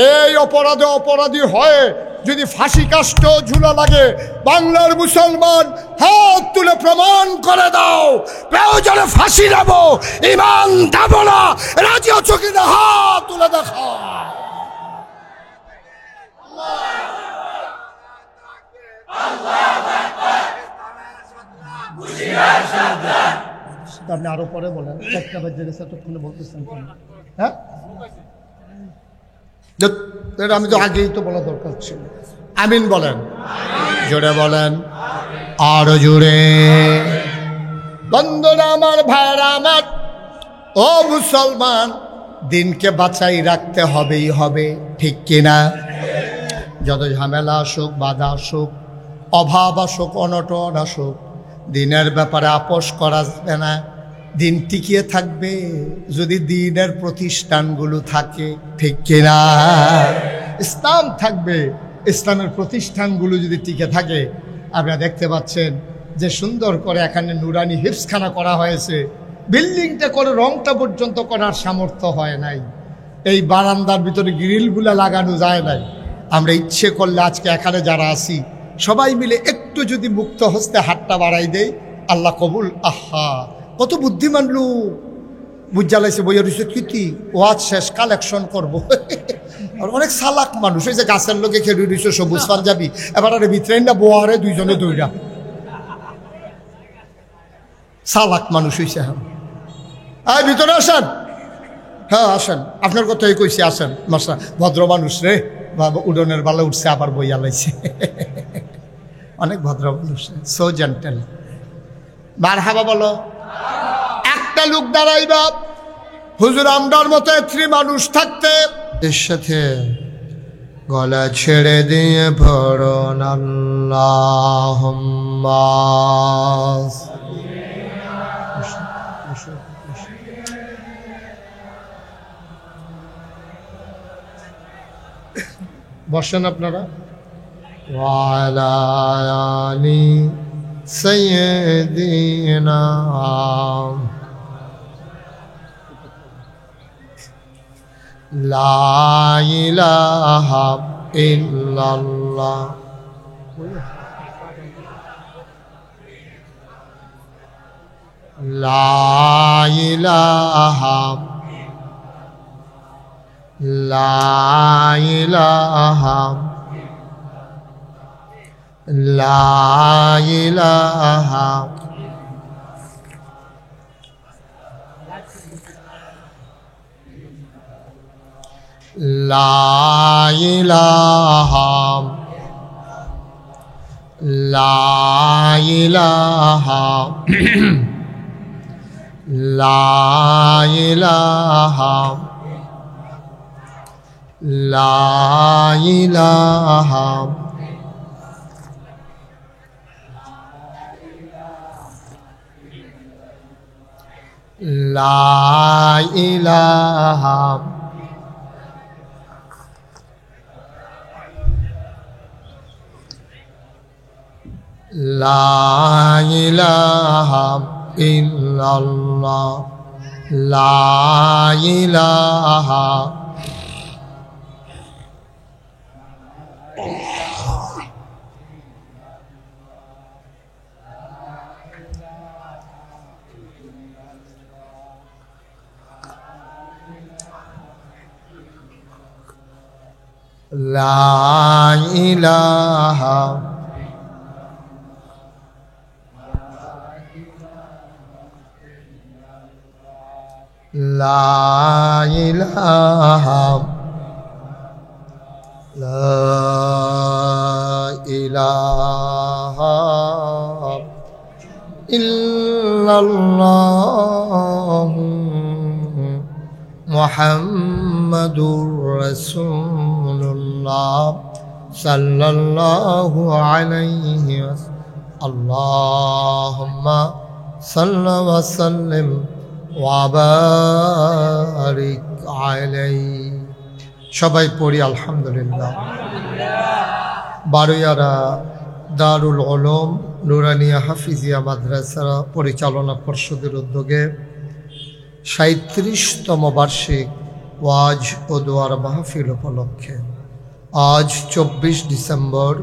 এই অপরাধে অপরাধী হয়ে যদি ফাঁসি কাষ্ট ঝুলা লাগে, বাংলার মুসলমান হাত তুলে প্রমাণ করে দাও, প্রয়োজনে ফাঁসি দেব, ঈমান দেব না। রাজি আছো কিনা? হাত তুলে দেখা। আপনি আরো পরে বলেন, একটা বাজে ততক্ষণে বলতেছেন। হ্যাঁ, আমি তো আগেই তো বলা দরকার ছিল। আমিন বলেন, জোরে বলেন, আরো জোরে। বন্ধুরা আমার, ভাইরা আমার, ও মুসলমান, দিনকে বাঁচাই রাখতে হবেই হবে। ঠিক কিনা? যত ঝামেলা আসুক, বাধা আসুক, অভাব আসুক, অনটন আসুক, দিনের ব্যাপারে আপোষ করা যাবে না। দিন টিকিয়ে থাকবে যদি দিনের প্রতিষ্ঠানগুলো থাকে। ঠিক কিনা? ইসলাম থাকবে, ইসলামের প্রতিষ্ঠানগুলো যদি টিকে থাকে। আপনারা দেখতে পাচ্ছেন যে সুন্দর করে এখানে নুরানি হিফজখানা করা হয়েছে। বিল্ডিংটা করে রংটা পর্যন্ত করার সামর্থ্য হয় নাই। এই বারান্দার ভিতরে গ্রিলগুলো লাগানো যায় নাই। আমরা ইচ্ছে করলে আজকে এখানে যারা আছি সবাই মিলে একটু যদি মুক্ত হস্তে হাতটা বাড়াই দেই, আল্লাহ কবুল। আহা, কত বুদ্ধিমান লোক, বুঝালাইছে বইয়া রয়েছে কীতি ওয়াজ শেষ কালেকশন করবো। আর অনেক সালাক মানুষ, ওই যে গাছের লোকে খেলে রয়েছে সবুজ পাঞ্জাবি, এবার আরে ভিতরে না বোয়ারে দুইজনে দৌড়া সালাক মানুষ হয়েছে। হ্যাঁ ভিতরে আসেন, হ্যাঁ আসেন, আপনার কথাই কইছি আসেন। মশা ভদ্র মানুষ রে, উডনের বালা উঠছে আবার বইয়া লাইছে। অনেক ভদ্র মানুষ, সো জেন্টেল। মারহাবা বলো। একটা লোক দাঁড়াইবা, হুজুর আমরার মতো একটি মানুষ থাকতে এর সাথে গলা ছেড়ে দিয়ে পড়ুন আল্লাহুম্মা। বসেন আপনারা। ওয়ালা আলি সাইয়্যিদিনা লা ইলাহা ইল্লাল্লাহ লা ইলাহা লা ইলাহা লা ইলাহা লা ইলাহা লা ইলাহা লা ইলাহা লা ইলাহা লা ইলাহা লা ইলাহা ইল্লাল্লাহ লা ইলাহা লা ইলাহা লা ইলাহা লা ইলাহা ইল্লাল্লাহ মুহাম্মাদুর রাসূলুল্লাহ সাল্লাল্লাহু আলাইহি ওয়াসাল্লাম। আল্লাহুম্মা সাল্লি ওয়া সাল্লিম ওয়া বারিক আলাইহি। সবাই পড়ি আলহামদুলিল্লাহ। বারোয়ারা দারুল উলুম নুরানিয়া হাফিজিয়া মাদ্রাসা পরিচালনা পর্ষদের উদ্যোগে ৩৭তম বার্ষিক ওয়াজ ও দোয়ার মাহফিল উপলক্ষে আজ ২৪ ডিসেম্বর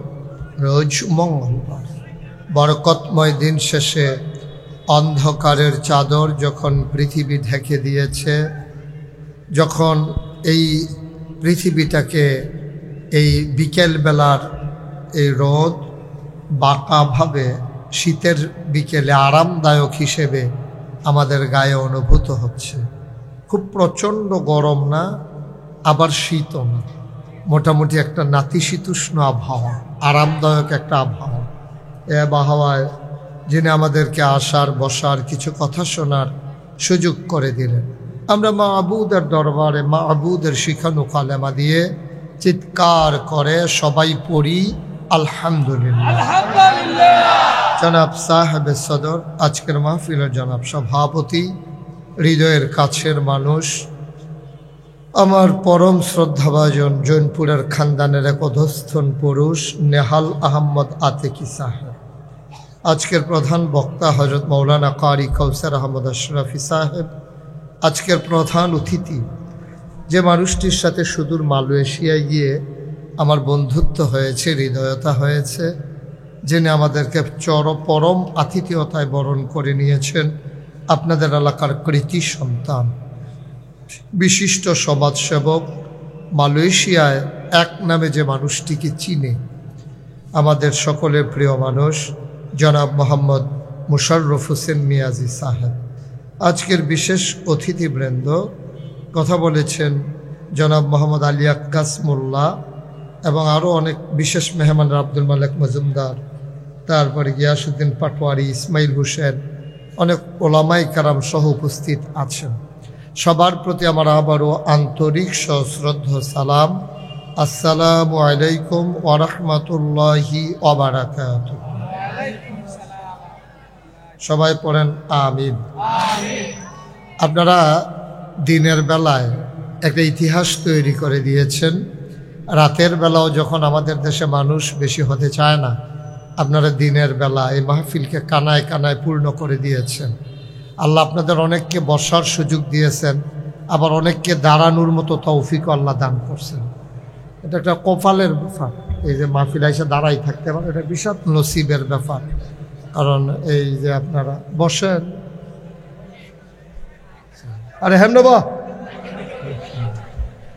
রোজ মঙ্গলবার বরকতময় দিন শেষে অন্ধকারের চাদর যখন পৃথিবী ঢেকে দিয়েছে, যখন এই পৃথিবীটাকে এই বিকেলবেলার এই রোদ বাঁকাভাবে শীতের বিকেলে আরামদায়ক হিসেবে আমাদের গায়ে অনুভূত হচ্ছে। খুব প্রচণ্ড গরম না, আবার শীতও না, মোটামুটি একটা নাতিশীতোষ্ণ আবহাওয়া, আরামদায়ক একটা আবহাওয়া। এ আবহাওয়ায় যিনি আমাদেরকে আসার বসার কিছু কথা শোনার সুযোগ করে দিলেন, আমরা মাহবুদের দরবারে মাহবুদের শিখানো কালেমা দিয়ে চিৎকার করে সবাই পড়ি আলহামদুলিল্লাহ। জনাব সাহেবে সদর, আজকের মাহফিলের জনাব সভাপতি, হৃদয়ের কাছের মানুষ, আমার পরম শ্রদ্ধাভাজন জৈনপুরের খানদানের এক অধস্থন পুরুষ নেহাল আহমদ আতেকি সাহেব, আজকের প্রধান বক্তা হজরত মৌলানা কারি কৌসার আহমদ আশরাফি সাহেব, আজকের প্রধান অতিথি যে মানুষটির সাথে সুদূর মালয়েশিয়ায় গিয়ে আমার বন্ধুত্ব হয়েছে, হৃদয়তা হয়েছে, যিনি আমাদেরকে পরম আতিথেয়তায় বরণ করে নিয়েছেন, আপনাদের এলাকার কৃতি সন্তান, বিশিষ্ট সমাজসেবক, মালয়েশিয়ায় এক নামে যে মানুষটিকে চিনে, আমাদের সকলের প্রিয় মানুষ জনাব মোহাম্মদ মুশাররফ হোসেন মিয়াজি সাহেব। আজকের বিশেষ অতিথিবৃন্দ কথা বলেছেন জনাব মোহাম্মদ আলী আক্কাস মোল্লা এবং আরও অনেক বিশেষ মেহমানরা, আব্দুল মালেক মজুমদার, তারপরে গিয়াসউদ্দিন পাটোয়ারি, ইসমাইল হোসেন, অনেক ওলামাই কারাম সহ উপস্থিত আছেন। সবার প্রতি আমার আবারও আন্তরিক সশ্রদ্ধ সালাম। আসসালামু আলাইকুম ওয়া রাহমাতুল্লাহি ওয়া বারাকাতুহু। সবাই পড়েন আমিন। আপনারা দিনের বেলায় একটা ইতিহাস তৈরি করে দিয়েছেন। রাতের বেলাও যখন আমাদের দেশে মানুষ বেশি হতে চায় না, আপনারা দিনের বেলা এই মাহফিলকে কানায় কানায় পূর্ণ করে দিয়েছেন। আল্লাহ আপনাদের অনেককে বসার সুযোগ দিয়েছেন, আবার অনেককে দাঁড়ানোর মতো তৌফিক আল্লাহ দান করছেন। এটা একটা কপালের ব্যাপার, এই যে মাহফিল এসে দাঁড়াই থাকতে পারে, এটা বিশাল নসিবের ব্যাপার। কারণ এই যে আপনারা বসেন, আরে হেমনে বা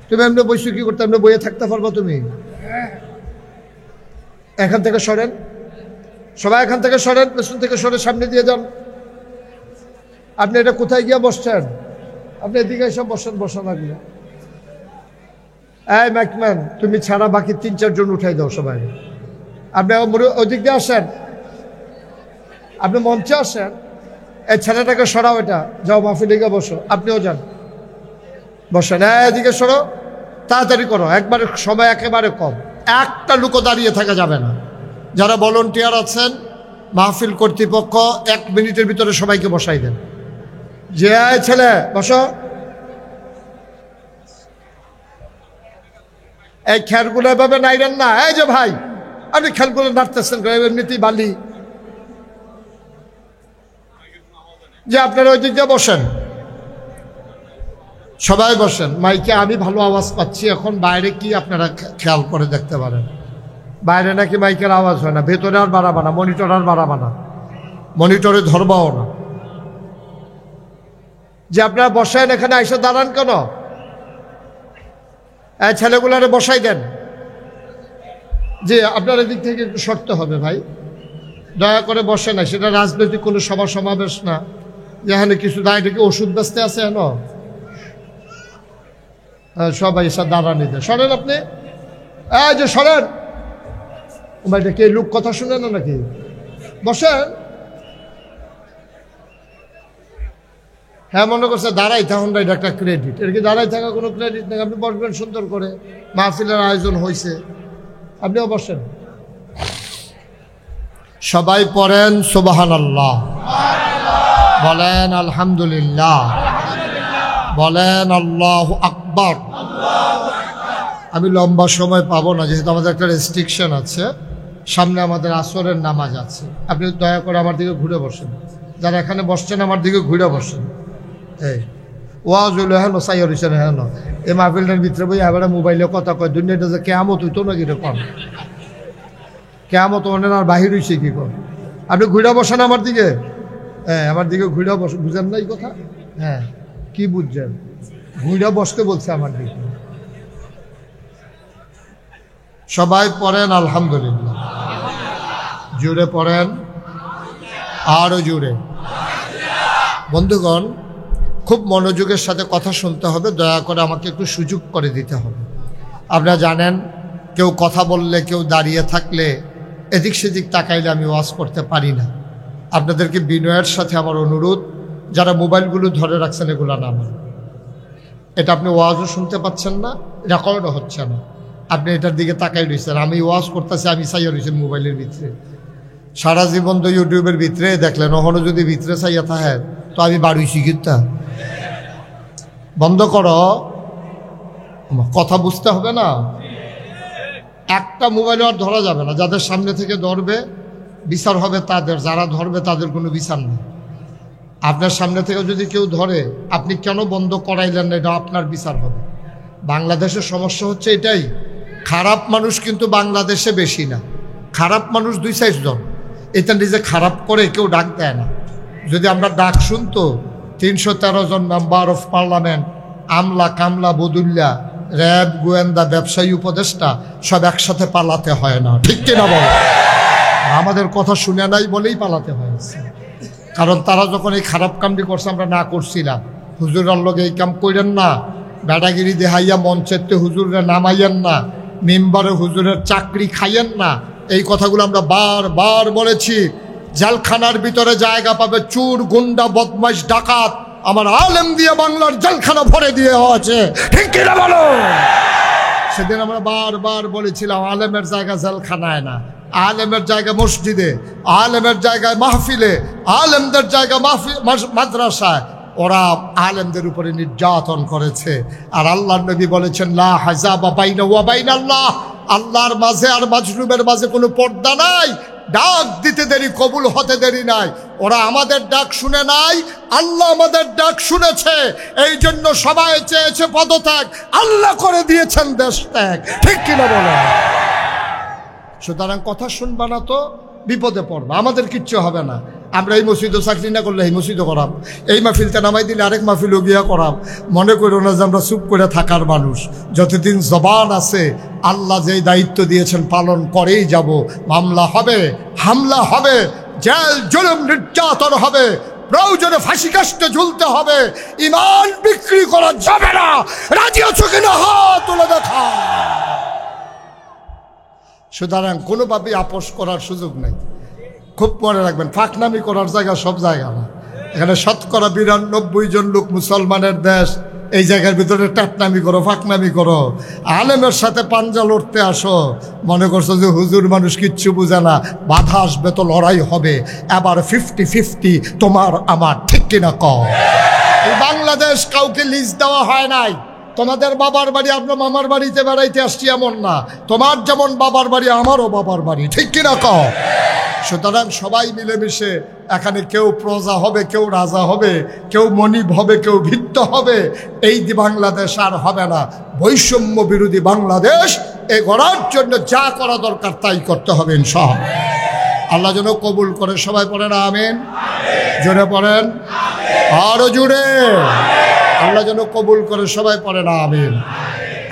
তুমি এমনি বসে কি করতে, এমনি বইয়ে থাকতে পারবো তুমি? এখান থেকে সরেন, সবাই এখান থেকে সরেন, পেছন থেকে সরে সামনে দিয়ে যান। আপনি এটা কোথায় গিয়ে বসছেন? আপনি এদিকে এসে বসেন, বসা লাগলো। এই ম্যাকম্যান, তুমি ছাড়া বাকি 3-4 জন উঠাই দাও সবাই। আপনি ওই দিক দিয়ে আসেন, আপনি মঞ্চে আসেন। এই ছেলেটাকে সরাও, এটা যাও মাহফিলে গিয়ে বসো। আপনিও যান, বসেন। এদিকে সরো, তাড়াতাড়ি করো, একবারে সময় একেবারে কম, একটা লুকো দাঁড়িয়ে থাকা যাবে না। যারা ভলান্টিয়ার আছেন, মাহফিল কর্তৃপক্ষ 1 মিনিটের ভিতরে সবাইকে বসাই দেন। যে ছেলে বসো, এই খেলগুলো এভাবে নাইরেন না। এই যে ভাই, আপনি খেলগুলো নাড়তেছেন, এমনিতেই বালি। যে আপনারা ওই দিক দিয়ে বসেন, সবাই বসেন। মাইকে আমি ভালো আওয়াজ পাচ্ছি, এখন বাইরে কি আপনারা খেয়াল করে দেখতে পারেন। বাইরে নাকি মাইকের আওয়াজ হয় না, ভেতরে আর বাড়াবা না, মনিটর আর বাড়াবা না, মনিটরে ধরবাও না। যে আপনারা বসেন, এখানে আইসা দাঁড়ান কেন? এই ছেলেগুলারে বসাই দেন। যে আপনার এদিক থেকে একটু সরতে হবে ভাই, দয়া করে বসে না। সেটা রাজনৈতিক কোনো সভা সমাবেশ না, যেখানে কিছু দায় থেকে ওষুধ বেচতে আছে হেন। সবাই এসে দাঁড়ানি দেয়, সরেন আপনি। এই যে সরেন, এটা কে লোক কথা শুনে না নাকি? বসেন। হ্যাঁ, মনে করছে দাঁড়াই তখন এটা একটা ক্রেডিট। এর কি দাঁড়াই থাকা কোনো ক্রেডিট নেই। আপনি বসবেন সুন্দর করে, মাহফিলের আয়োজন হয়েছে, আপনিও বসেন। সবাই পড়েন সুবহানাল্লাহ, বলেন আলহামদুলিল্লাহ, বলেন আল্লাহু আকবার। আমি লম্বা সময় পাবো না, যেহেতু আমাদের একটা রেস্ট্রিকশন আছে, সামনে আমাদের আসরের নামাজ আছে। আপনি দয়া করে আমার দিকে ঘুরে বসেন। যারা এখানে বসছেন আমার দিকে ঘুরে বসেন। এই ওয়াজ হইলো হেন, সাইয়ার হইছেন হেন, এই মাহফিলটার ভিতরে বই আবার মোবাইলে কথা কয়। দুনিয়াটা যে কেয়ামত হইতো না, কিরে কম কেয়ামত অনেক আর বাহির হইছে কি কম। আপনি ঘুরে বসেন আমার দিকে। হ্যাঁ, আমার দিকে ঘুরে বসেন। বুঝেন না এই কথা? হ্যাঁ, কি বুঝছেন? ঘুরে বসতে বলছে আমার দিকে। সবাই পড়েন আলহামদুলিল্লাহ, জোরে পড়েন, আরো জোরে। বন্ধুগণ, খুব মনোযোগের সাথে কথা শুনতে হবে, দয়া করে আমাকে একটু সুযোগ করে দিতে হবে। আপনারা জানেন, কেউ কথা বললে, কেউ দাঁড়িয়ে থাকলে, এদিক সেদিক তাকাইলে আমি ওয়াজ করতে পারি না। আপনাদেরকে বিনয়ের সাথে আমার অনুরোধ, যারা মোবাইলগুলো ধরে রাখছেন এগুলো নামান। এটা আপনি ওয়াজও শুনতে পাচ্ছেন না, রেকর্ডও হচ্ছে না, আপনি এটার দিকে তাকাই রয়েছেন। আমি ওয়াজ করতেছি, আমি চাইয়া রয়েছেন মোবাইলের ভিতরে। সারা জীবন তো ইউটিউবের ভিতরে দেখলেন, ওখানে যদি ভিতরে চাইয়া থাকেন তো আমি বাড়ুইছি কিন্তু। বন্ধ করো, কথা বুঝতে হবে না। একটা মোবাইল আর ধরা যাবে না। যাদের সামনে থেকে ধরবে বিচার হবে তাদের, যারা ধরবে তাদের কোনো বিচার নেই। আপনার সামনে থেকে যদি কেউ ধরে, আপনি কেন বন্ধ করাইলেন না, এটা আপনার বিচার হবে। বাংলাদেশের সমস্যা হচ্ছে এটাই, খারাপ মানুষ কিন্তু বাংলাদেশে বেশি না, খারাপ মানুষ 2-4 জন। এটা নিজে খারাপ করে কেউ ডাক দেয় না। যদি আমরা ডাক শুনতো 313 জন মেম্বার অফ পার্লামেন্ট, আমলা কামলা বদুল্লা, র্যাব, গোয়েন্দা, ব্যবসায়ী, উপদেষ্টা সব একসাথে পালাতে হয় না, ঠিক কিনা বলো? আমাদের কথা শুনে নাই বলেই পালাতে হয়েছে। কারণ তারা যখন এই খারাপ কামটি করছে আমরা না করছিলাম, হুজুরের লোক এই কাম করেন না, বেটাগিরি দেহাইয়া মঞ্চেতে হুজুরে নামাইয়েন না, মেম্বারে হুজুরের চাকরি খাইয়েন না, এই কথাগুলো আমরা বারবার বলেছি। জেলখানার ভিতরে জায়গা পাবে চুর, গুন্ডা, বদমাইশ, ডাকাত, আমার আলেম দিয়ে বাংলার জেলখানা ভরে দিয়ে আছে, ঠিক কিনা বলো? সেদিন আমরা বারবার বলেছিলাম আলেমের জায়গা জেলখানায় না, আলেমের জায়গা মসজিদে, আলেমের জায়গায় মাহফিলে, আলেমদের জায়গা মাদ্রাসায়। ওরা আলেমদের উপরে নির্যাতন করেছে। আর আল্লাহর নবী বলেছেন লা হাজাবা বাইনা ওয়া বাইনাল্লাহ, আল্লাহর মাঝে আর মাজলুমের মাঝে কোনো পর্দা নাই। ডাক দিতে দেরি, কবুল হতে দেরি নাই। ওরা আমাদের ডাক শুনে নাই, আল্লাহ আমাদের ডাক শুনেছে। এই জন্য সবাই চেয়েছে পদত্যাগ, আল্লাহ করে দিয়েছেন দেশ ত্যাগ, ঠিক কিনা বলো? সুতরাং কথা শুনবা না তো বিপদে পড়বা, আমাদের কিচ্ছু হবে না। আমরা এই মসজিদও চাকরি না করলে এই মসজিদও করাম, এই মাহফিলটা নামাই দিলে আরেক মাহফিলও গিয়া করাম। মনে করো না যে আমরা চুপ করে থাকার মানুষ। যতদিন জবান আছে আল্লাহ যেই দায়িত্ব দিয়েছেন পালন করেই যাব। মামলা হবে, হামলা হবে, জেল জুলুম নির্যাতন হবে, প্রয়োজনে ফাঁসি কাস্টে ঝুলতে হবে। ইমান বিক্রি করা যাবে না। রাজি আছো কিনা হাত তুলে দেখা। সুতরাং কোনোভাবেই আপোষ করার সুযোগ নেই। খুব মনে রাখবেন, ফাঁকনামি করার জায়গা সব জায়গা না। এখানে শতকরা 92 জন লোক মুসলমানের দেশ। এই জায়গার ভিতরে টাটনামি করো, ফাঁকনামি করো, আলেমের সাথে পাঞ্জা লড়তে আসো, মনে করছো যে হুজুর মানুষ কিচ্ছু বুঝে না। বাধা আসবে তো লড়াই হবে। এবার 50-50 তোমার আমার, ঠিক কিনা কও? এই বাংলাদেশ কাউকে লিজ দেওয়া হয় নাই। তোমাদের বাবার বাড়ি আপনার মামার বাড়িতে বেড়াইতে আসছি এমন না। তোমার যেমন বাবার বাড়ি আমারও বাবার বাড়ি, ঠিক কিনা কও? সুতরাং সবাই মিলেমিশে এখানে কেউ প্রজা হবে, কেউ রাজা হবে, কেউ মনিব হবে, কেউ ভিত্ত হবে। এই বাংলাদেশ আর হবে না। বৈষম্য বিরোধী বাংলাদেশ এ গড়ার জন্য যা করা দরকার তাই করতে হবে ইনশাআল্লাহ। আল্লাহ যেন কবুল করে। সবাই পড়েন আমিন, জোরে পড়েন, আরো জোরে। আল্লাহ যেন কবুল করে। সবাই পড়েন আমিন।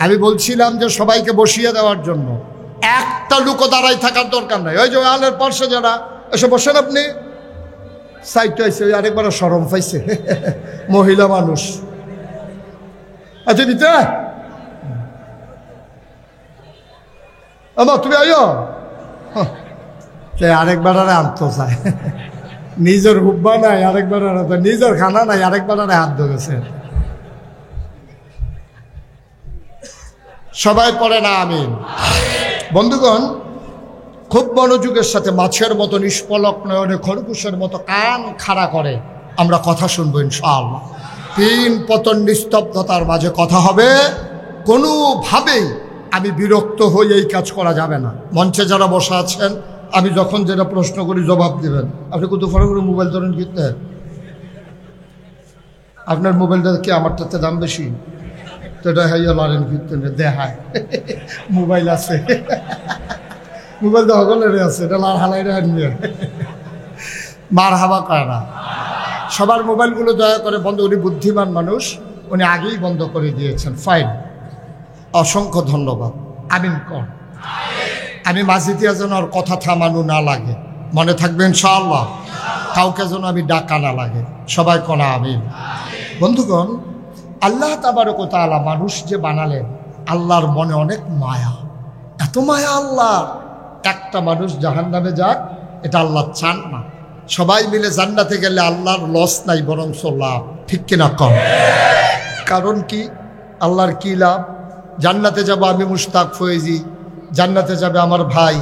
আমি বলছিলাম যে সবাইকে বসিয়ে দেওয়ার জন্য একটা লুকো দাঁড়াই থাকার দরকার নাই। ওই যে আলের পার্শ্বে যারা এসে বসেন, আপনি সাইড আইসে, ওই আরেকবার শরম পাইছে মহিলা মানুষ। আচ্ছা দিতে তুমি আইও, আরেকবার আরে আনতো চায়। নিজের হুব্বা নাই, আরেকবার নিজের খানা নাই, আরেকবার আরে হাত ধরেছে। সবাই পড়ে না আমিন। বন্ধুগণ, খুব মনোযোগের সাথে মাছের মতো নিষ্পলক নয়নে খরগোশের মতো কান খাড়া করে আমরা কথা শুনবো ইনশাআল্লাহ। 3 পতন নিস্তব্ধতার মাঝে কথা হবে। কোনোভাবেই আমি বিরক্ত হয়ে এই কাজ করা যাবে না। মঞ্চে যারা বসা আছেন, আমি যখন যেটা প্রশ্ন করি জবাব দেবেন। আপনি কত ফলো করে মোবাইল ধরেন কিনতে? আপনার মোবাইলটা কি আমারটাতে দাম বেশি? তো এটা হাইয়া লড়েন কিনতে দেখায় মোবাইল আছে, মোবাইল তো সকলের আছে, এটা লাল হালাই নিয়ে মার হাবা করে না। সবার মোবাইলগুলো দয়া করে বন্ধ। উনি বুদ্ধিমান মানুষ, উনি আগেই বন্ধ করে দিয়েছেন। ফাইন, অসংখ্য ধন্যবাদ। আমিন কর। আমি মাঝিতিয়া যেন আর কথা থামানো না লাগে, মনে থাকবেন ইনশাআল্লাহ। কাউকে যেন আমি ডাকা না লাগে। সবাই কনা আমিন। বন্ধুগণ, আল্লাহ তাবারক ওয়া তাআলা মানুষ যে বানালেন, আল্লাহর মনে অনেক মায়া। এত মায়া আল্লাহ, একটা মানুষ জাহান্নামে যাক এটা আল্লাহ চান না। সবাই মিলে জান্নাতে গেলে আল্লাহর লস নাই, বরং লাভ, ঠিক কিনা কম? কারণ কি? আল্লাহর কি লাভ? জান্নাতে যাব আমি মুশতাক ফয়েজি, জান্নাতে যাবে আমার ভাই,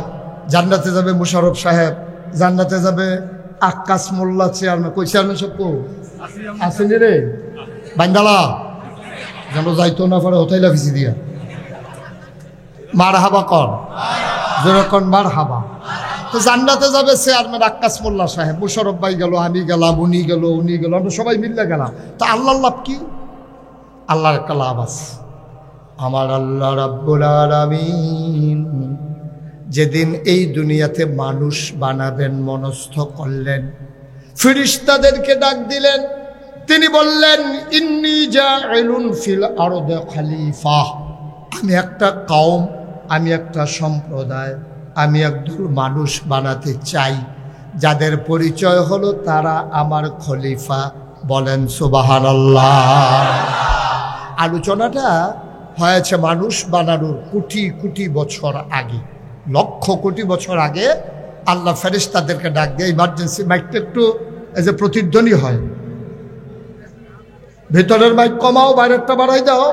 জান্নাতে যাবে মুশারফ সাহেব, জান্নাতে যাবে আক্কাস মোল্লা চেয়ারম্যান। কই চেয়ারম্যান সব কো আসেনি রে বান্দালা, যেন যাইতো না পারে হোতাইলা ভিসি দিয়া। মার হাবা কর, যেরকম মার হাবা। তো জান্নাতে যাবে চেয়ারম্যান আক্কাস মোল্লা সাহেব, মুশারফ ভাই গেল, আমি গেলাম, উনি গেল, উনি গেল, আমরা সবাই মিললে গেলাম। তা আল্লাহর লাভ কি? আল্লাহর একটা লাভ আছে। আমার আল্লাহ রাব্বুল আলামিন যেদিন এই দুনিয়াতে মানুষ বানাবেন মনস্থ করলেন, ফেরেশতাদেরকে ডাক দিলেন। তিনি বললেন, ইন্নী জাইলুন ফিল আরদি খলিফা, আমি একটা কওম, আমি একটা সম্প্রদায়, আমি একদল মানুষ বানাতে চাই যাদের পরিচয় হলো তারা আমার খলিফা। বলেন সুবহানাল্লাহ। আলোচনাটা হয়েছে মানুষ বানানোর কোটি কোটি বছর আগে, লক্ষ কোটি বছর আগে। আল্লাহ ফেরেশতাদেরকে ডাক দিয়ে, ইমার্জেন্সি মাইকটা একটু এই যে প্রতিধ্বনি হয়, ভেতরের মাইক কমাও, বাইরেরটা বাড়াই দাও,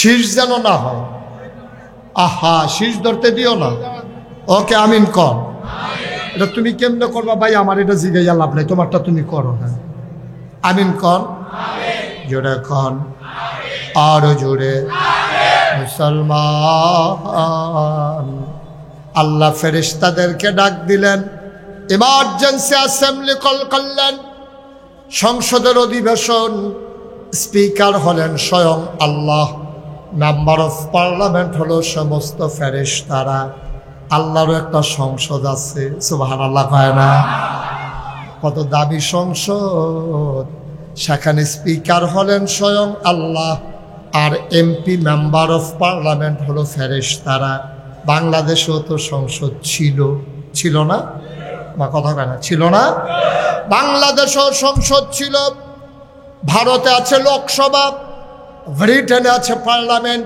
শীষ যেন না হয়। আহা, শীষ ধরতে দিও না। ওকে, আমিন কর। এটা তুমি কেমনে করবা ভাই? আমার এটা জিগাইয়া লাভ নাই, তোমারটা তুমি করো। হ্যাঁ, আমিন কর, জোরে কর, আরো জোরে। মুসলমান, আল্লাহ ফেরেশতাদেরকে ডাক দিলেন, ইমার্জেন্সি অ্যাসেম্বলি কল করলেন, সংসদের অধিবেশন। স্পিকার হলেন স্বয়ং আল্লাহ, মেম্বার অফ পার্লামেন্ট হলো সমস্ত ফেরেশতারা। আল্লাহরও একটা সংসদ আছে, সুবহানাল্লাহ কয় না? কত দামি সংসদ! সেখানে স্পিকার হলেন স্বয়ং আল্লাহ, আর এমপি মেম্বার অফ পার্লামেন্ট হলো ফেরেশতারা। বাংলাদেশেও তো সংসদ ছিল না? বা কথা কয় না, ছিল না? বাংলাদেশেও সংসদ ছিল। ভারতে আছে লোকসভা, ব্রিটেনে আছে পার্লামেন্ট,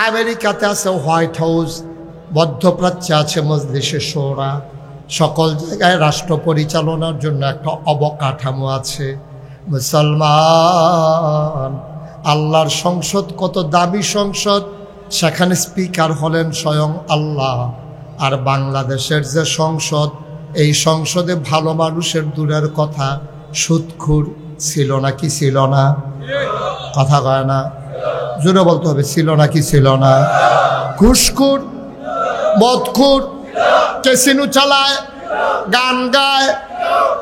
আমেরিকাতে আছে হোয়াইট হাউস, মধ্যপ্রাচ্যে আছে মজলিসে শোরা। সকল জায়গায় রাষ্ট্র পরিচালনার জন্য একটা অবকাঠামো আছে। মুসলমান, আল্লাহর সংসদ কত দামি সংসদ, সেখানে স্পিকার হলেন স্বয়ং আল্লাহ। আর বাংলাদেশের যে সংসদ, এই সংসদে ভালো মানুষের দূরের কথা, সুদখোর ছিল নাকি ছিল না? কথা কয় না, জোরে বলতে হবে, ছিল নাকি ছিল না? ঘুষখোর, মদখোর, ক্যাসিনো চালায়, গান গায়,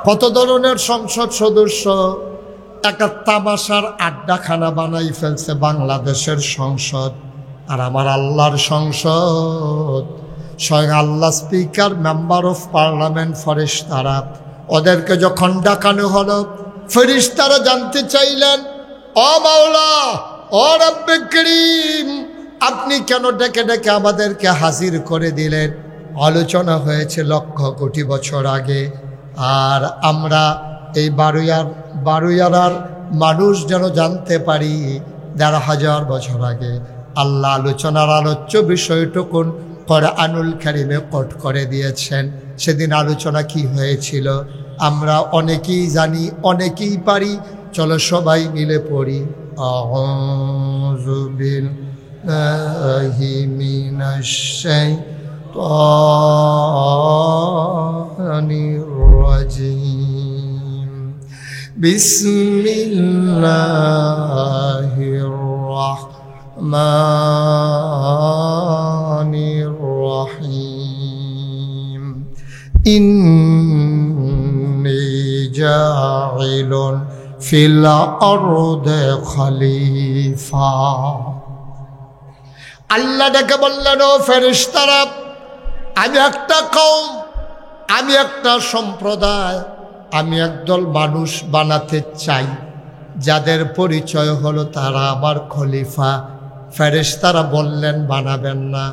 কত ধরনের সংসদ সদস্য। একটা তামাশার আড্ডাখানা বানাই ফেলছে বাংলাদেশের সংসদ। আর আমার আল্লাহর সংসদ, স্বয়ং আল্লাহ স্পিকার, মেম্বার অফ পার্লামেন্ট, ফেরেশতারা, ওদেরকে যখন ডাকানো হলো, ফেরেশতারা জানতে চাইলেন, ও মাওলা, ও রব্বে করিম, আপনি কেন ডেকে ডেকে আমাদেরকে হাজির করে দিলেন? আলোচনা হয়েছে লক্ষ কোটি বছর আগে, আর আমরা এই বারুইয়ার মানুষ যেন জানতে পারি ১,৫০০ বছর আগে। আল্লাহ আলোচনার আলোচ্য বিষয়টুকুন কোরআনুল কারীমে কোট করে দিয়েছেন। সেদিন আলোচনা কি হয়েছিল আমরা অনেকেই জানি, অনেকেই পারি। চলো সবাই মিলে পড়ি, আউযু বিল্লাহি মিনাশ শাইতানির রাজীম, বিসমিল্লাহির রাহমানির রাহিম। ইন্নী জাইলুন ফিল আরদি খলিফা। আল্লাহ ডেকে বললেন, ও ফেরেশতারা, আমি একটা কওম, আমি একটা সম্প্রদায়, আমি একদল মানুষ বানাতে চাই যাদের পরিচয় হলো তারা আমার খলিফা। ফেরেশতারা বললেন, বানাবেন না।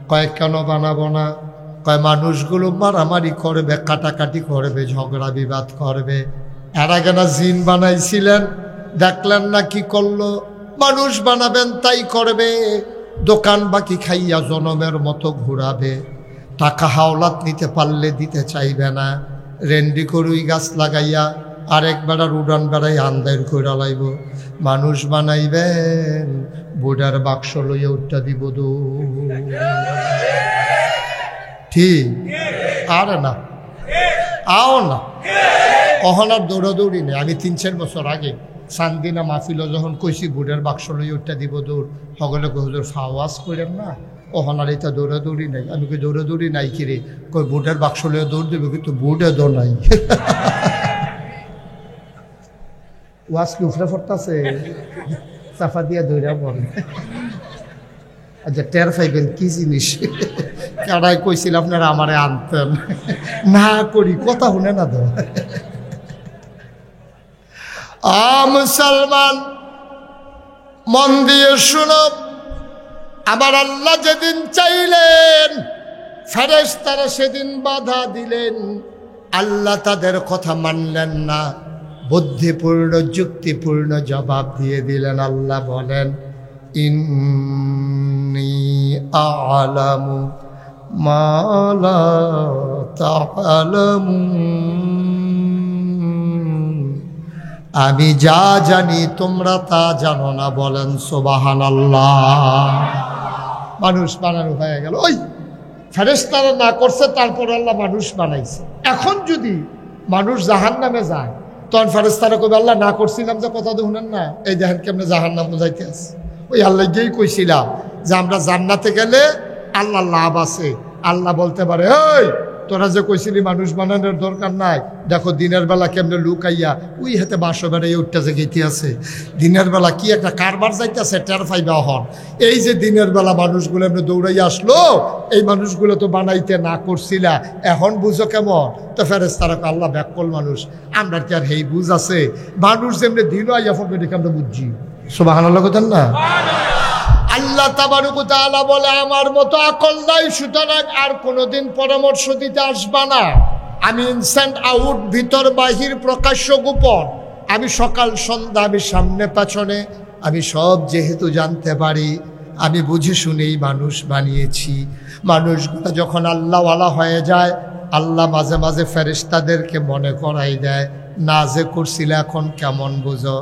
কয়, কেন বানাবো না? কয়, মানুষগুলো মারামারি করবে, কাটাকাটি করবে, ঝগড়া বিবাদ করবে। এর আগে না জিন বানাইছিলেন, দেখলেন না কি করলো? মানুষ বানাবেন তাই করবে, দোকান বাকি খাইয়া জনমের মতো ঘুরাবে, টাকা হাওলাত নিতে পারলে দিতে চাইবে না, রেন্ডি করুই গাছ লাগাইয়া আরেক বেড়ার উড়ান বেড়াই আন্দার কইরা লাইব। মানুষ বানাইবেন, বুড়ার বাক্স লইয়া উঠটা দিব দু। ঠিক আরে না, আও না, অহনার দৌড়াদৌড়ি নেই। আমি ৩-৪ বছর আগে সান্দিনা মাহফিল যখন কইছি বুড়ার বাক্স লইয়া উঠটা দিব দৌড়, সকলে হুজুর ফাওয়াজ করেন না, ওহনার এটা দৌড়াদৌড়ি নাই। আমি কই দৌড়াদৌড়ি নাই কিরে? কই বুড়ার বাক্স লইয়া দৌড় দেবে, কিন্তু বুড়ে দৌড় নাই। ওয়াজ কি উফরে ফরতাছে, চাফা দিয়া দৌড়া পড়ে। আচ্ছা, টের পাইবেন কি জিনিস, কেডাই কইছিল আপনারা আমারে আনতেন না করি কথা শুনে না তো মুসলমান মন দিয়ে শুনো আবার আল্লাহ যেদিন চাইলেন ফেরেশতারা সেদিন বাধা দিলেন আল্লাহ তাদের কথা মানলেন না বুদ্ধিপূর্ণ যুক্তিপূর্ণ জবাব দিয়ে দিলেন আল্লাহ বলেন ইন্নী আ'লামু মা লা তা'লামুন আমি যা জানি তোমরা তা জানো না বলেন সুবহানাল্লাহ মানুষ বানানো হয়ে গেল ওই ফেরেশতারা না করছে তারপর আল্লাহ মানুষ বানাইছে এখন যদি মানুষ জাহান্নামে যায় তখন ফেরেশতারা কইবে আল্লাহ না করছিলাম যে কথা শুনেন না এই দেখেন কেমনে জাহান্নামে যাইতে আছে ওই আল্লাহ গিয়েই কইছিলাম যে আমরা জান্নাতে গেলে আল্লাহ লাভ আছে আল্লাহ বলতে পারে এই তোরা যে কইছিলি মানুষ বানানোর দরকার নাই দেখো দিনের বেলা কেমনে লুকাইয়া ওই হাতে বাসো বেড়াইয়া উঠতেছে গেতে আছে দিনের বেলা কি একটা কারবার যাইতেছে টের পাইবা হন এই যে দিনের বেলা মানুষগুলো এমনি দৌড়াইয়া আসলো এই মানুষগুলো তো বানাইতে না করছিলা এখন বুঝো কেমন তো ফেরেশতারা আল্লাহ ব্যাকল মানুষ আমরা কি আর হেই বুঝ আছে মানুষ যেমনি দিল আইয়া ফোন দেখে আমরা বুঝছি সুবহানাল্লাহ কথা না আল্লাহ তাবারক ওয়া তাআলা বলে আমার মতো আকল নাই সুতরাং আর কোনোদিন পরামর্শ দিতে আসবা না আমি ইনস্ট্যান্ট আউট ভিতর বাহির প্রকাশ্য গোপন আমি সকাল সন্ধ্যা আমি সামনে পেছনে আমি সব যেহেতু জানতে পারি আমি বুঝে শুনেই মানুষ বানিয়েছি মানুষগুলো যখন আল্লাহওয়ালা হয়ে যায় আল্লাহ মাঝে মাঝে ফেরেশতাদেরকে মনে করাই দেয় না যে করছিল এখন কেমন বুঝো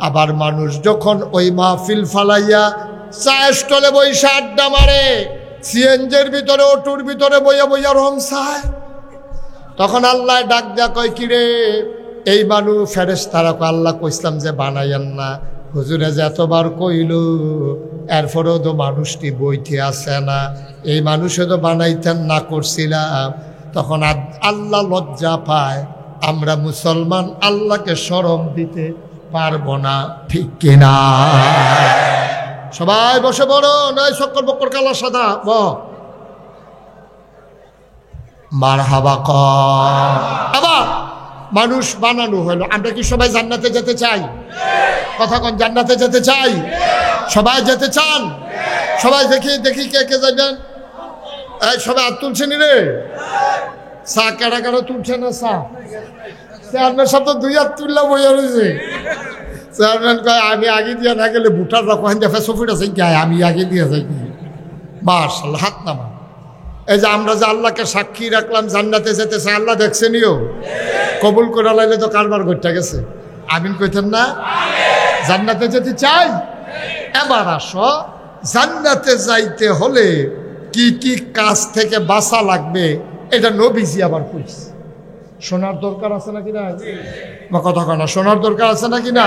আবার মানুষ যখন ওই মাহফিল ফালাইয়া চায়ের স্টলে বইসা আড্ডা মারে সিএনজির ভিতরে অটোর ভিতরে বইয়া বইয়া রং চায় তখন আল্লাহ ডাক দেয়া কয় কিরে এই মানুষ ফেরেশতারা আল্লাহ কইসলাম যে বানাইয়েন না হুজুরে যে এতবার কইল এরপরেও তো মানুষটি বইতে আসে না এই মানুষে তো বানাইতেন না করছিলাম তখন আল্লাহ লজ্জা পায় আমরা মুসলমান আল্লাহকে শরম দিতে পারবো না ঠিক কিনা সবাই বসে বড় নয় সকল বক্কর কালা সাদা মারহাবা আবার মানুষ বানানো হলো আমরা কি সবাই জান্নাতে যেতে চাই কথা কোন জান্নাতে যেতে চাই সবাই যেতে চান সবাই দেখি দেখি কে কে যাবেন এই সবাই হাত তুলছেন রে চা কারা কারা তুলছে না চা চেয়ারম্যান সব তো দুই হাত তুললা বইয়া রয়েছে চেয়ারম্যান কয় আমি আগে দিয়ে না গেলে ভুটার রাখেন দেখে সফিট আছে কি আমি আগে দিয়ে যাই মাশাআল্লাহ হাত নামা এই যে আমরা যে আল্লাহকে সাক্ষী রাখলাম জান্নাতে যেতেছে আল্লাহ দেখছেনিও কবুল করে লাইলে তো কারবার করতে গেছে আমিন কইতেন না জান্নাতে যেতে চাই এবার আসো জান্নাতে যাইতে হলে কি কি কাজ থেকে বাঁচা লাগবে এটা নবীজি আবার কইছে শোনার দরকার আছে নাকি না বা কথা কনা শোনার দরকার আছে নাকি না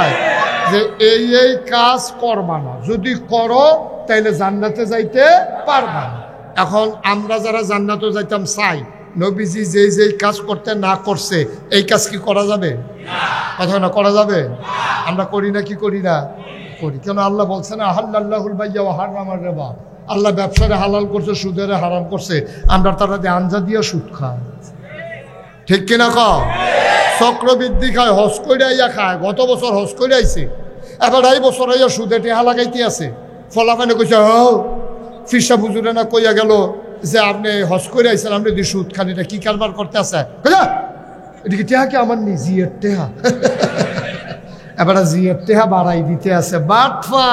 যে এই এই কাজ করবা না যদি করো তাইলে জান্নাতে যাইতে পারবা না এখন আমরা যারা জান্নাতে যাইতাম চাই নবীজি যেই যেই কাজ করতে না করছে এই কাজ কি করা যাবে কথা না করা যাবে আমরা করি না কি করি না করি কেন আল্লাহ বলছে না আহাল্লাহুল বাইয়া ওয়া হারামার রিবা আল্লাহ ব্যবসারে হালাল করছে সুদেরে হারাম করছে আমরা তারা দিয়ে আঞ্জা দিয়ে সুদ খাই ঠিক কিনা ক চক্রবৃদ্ধি খায় হজ করে আইয়া খায় গত বছর হজ করে আইছে এবার এই বছর আইয়া সুদে টেহা লাগাইতে আছে ফলাফানে কইছে ফিসা বুজুরে না কইয়া গেল যে আপনি হজ করে আইছেন আপনি যদি সুদ খান এটা কি কারবার করতে আছে এটা কি টেহা কি আমার জিয়ের টেহা এবার জিয়ের টেহা বাড়াই দিতে আছে বাটফা